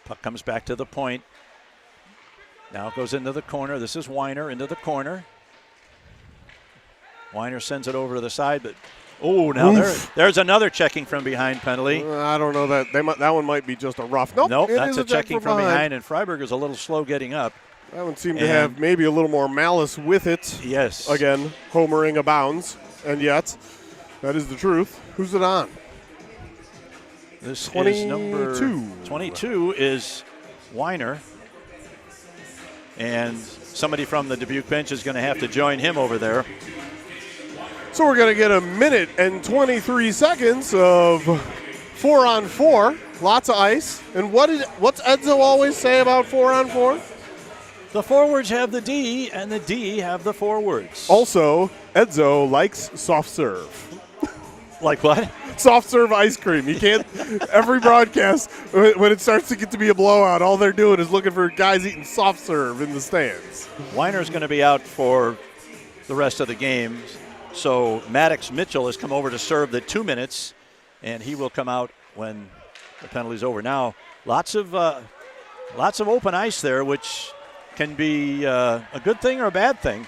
Puck comes back to the point. Now it goes into the corner. This is Weiner into the corner. Weiner sends it over to the side, but there's another checking from behind penalty. I don't know that that one might be just a rough. Nope, that's a checking from behind, and Freiberger's a little slow getting up. That one seemed to have maybe a little more malice with it. Yes. Again, homering abounds, and yet that is the truth. Who's it on? This 22. is number 22 is Weiner. And somebody from the Dubuque bench is going to have to join him over there. So we're going to get a minute and 23 seconds of 4-on-4. Lots of ice. And what's Edzo always say about 4-on-4? The forwards have the D, and the D have the forwards. Also, Edzo likes soft serve. Like what? Soft serve ice cream. You can't. Every broadcast, when it starts to get to be a blowout, all they're doing is looking for guys eating soft serve in the stands. Weiner's going to be out for the rest of the game. So Maddox Mitchell has come over to serve the 2 minutes, and he will come out when The penalty's over. Now, lots of open ice there, which can be a good thing or a bad thing.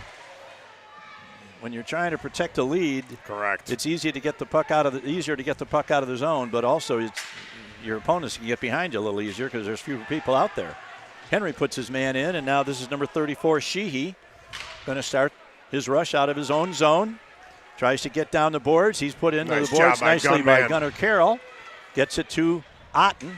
When you're trying to protect a lead, correct. It's easier to get the puck out of the zone, but also your opponents can get behind you a little easier because there's fewer people out there. Henry puts his man in, and now this is number 34, Sheehy, going to start his rush out of his own zone. Tries to get down the boards. He's put into the boards nicely by Gunnar Carroll. Gets it to Otten.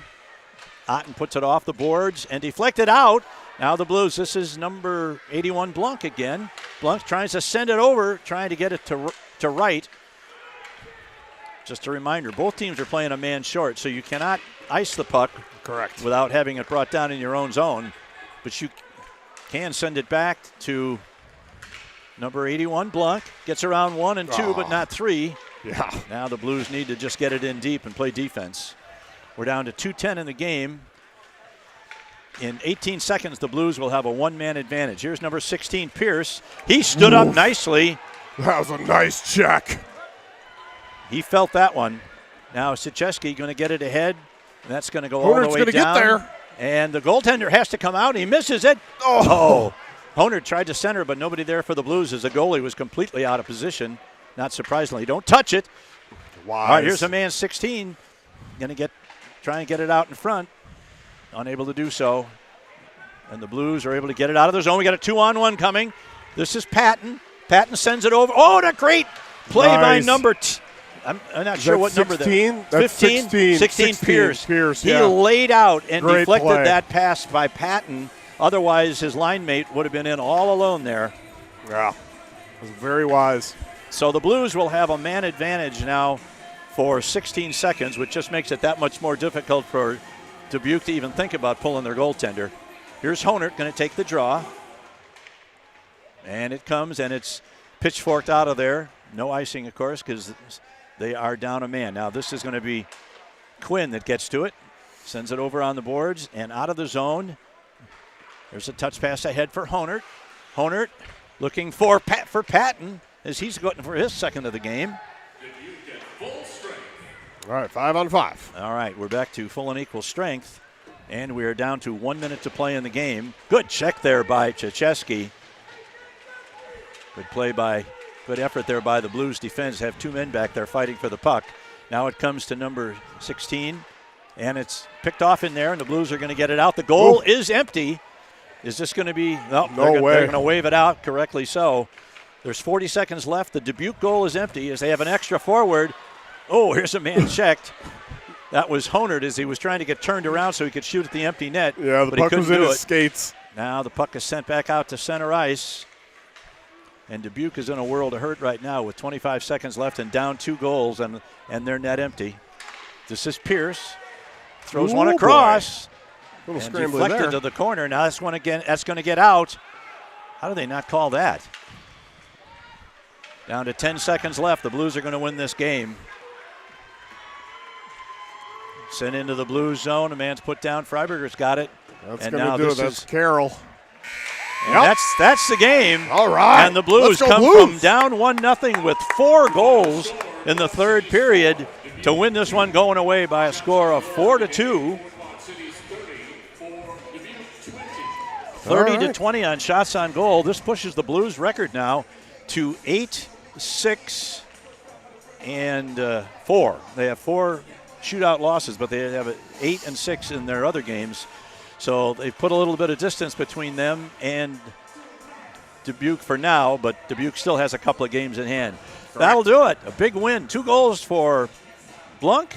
Otten puts it off the boards and deflected out. Now the Blues, this is number 81, Blunk again. Blunk tries to send it over, trying to get it to right. Just a reminder, both teams are playing a man short, so you cannot ice the puck correct without having it brought down in your own zone. But you can send it back to number 81, Blunk. Gets around 1 and 2, but not 3. Yeah. Now the Blues need to just get it in deep and play defense. We're down to 2:10 in the game. In 18 seconds, the Blues will have a one-man advantage. Here's number 16, Pierce. He stood up nicely. That was a nice check. He felt that one. Now Sicheski going to get it ahead, and that's going to go all the way gonna down. Get there. And the goaltender has to come out. He misses it. Oh. Honer tried to center, but nobody there for the Blues as the goalie was completely out of position. Not surprisingly. Don't touch it. Wise. All right, here's a man 16. Going to try and get it out in front. Unable to do so. And the Blues are able to get it out of their zone. We got a 2-on-1 coming. This is Patton. Patton sends it over. Oh, what a great play by number I'm not sure what 16? number that That's 15? 16 Pierce. Pierce, he laid out and great deflected play. that pass by Patton. Otherwise, his line mate would have been in all alone there. Yeah, it was very wise. So the Blues will have a man advantage now for 16 seconds, which just makes it that much more difficult for Dubuque to even think about pulling their goaltender. Here's Honert going to take the draw. And it comes, and it's pitchforked out of there. No icing, of course, because they are down a man. Now this is going to be Quinn that gets to it. Sends it over on the boards and out of the zone. There's a touch pass ahead for Honert. Honert looking for Patton as he's going for his second of the game. All right, 5-on-5. All right, we're back to full and equal strength, and we are down to 1 minute to play in the game. Good check there by Czecheski. Good effort there by the Blues defense. Have two men back there fighting for the puck. Now it comes to number 16, and it's picked off in there, and the Blues are going to get it out. The goal is empty. Is this going to be? No way. They're going to wave it out, correctly so. There's 40 seconds left. The Dubuque goal is empty as they have an extra forward. Oh, here's a man checked. That was Honert as he was trying to get turned around so he could shoot at the empty net. Yeah, the puck was in his skates. Now the puck is sent back out to center ice. And Dubuque is in a world of hurt right now with 25 seconds left and down 2 goals and their net empty. This is Pierce. Throws one across. Little and scrambling deflected there. to the corner. Now that's one again. That's going to get out. How do they not call that? Down to 10 seconds left. The Blues are going to win this game. Sent into the Blues zone. A man's put down. Freiberger's got it. That's and going now to do this it. That's is Carroll. And that's the game. All right. And the Blues come from down 1-0 with 4 goals in the third period to win this one, going away by a score of 4-2. 30-20 on shots on goal. This pushes the Blues record now to 8-6-4. They have 4 shootout losses, but they have 8-6 in their other games. So they've put a little bit of distance between them and Dubuque for now, but Dubuque still has a couple of games in hand. Correct. That'll do it. A big win. 2 goals for Blunk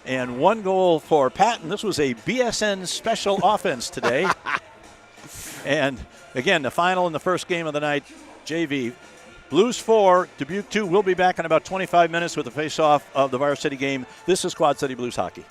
and 1 goal for Patton. This was a BSN special offense today. And, again, the final and the first game of the night, JV. Blues 4, Dubuque 2. We'll be back in about 25 minutes with the face-off of the Varsity game. This is Quad City Blues Hockey.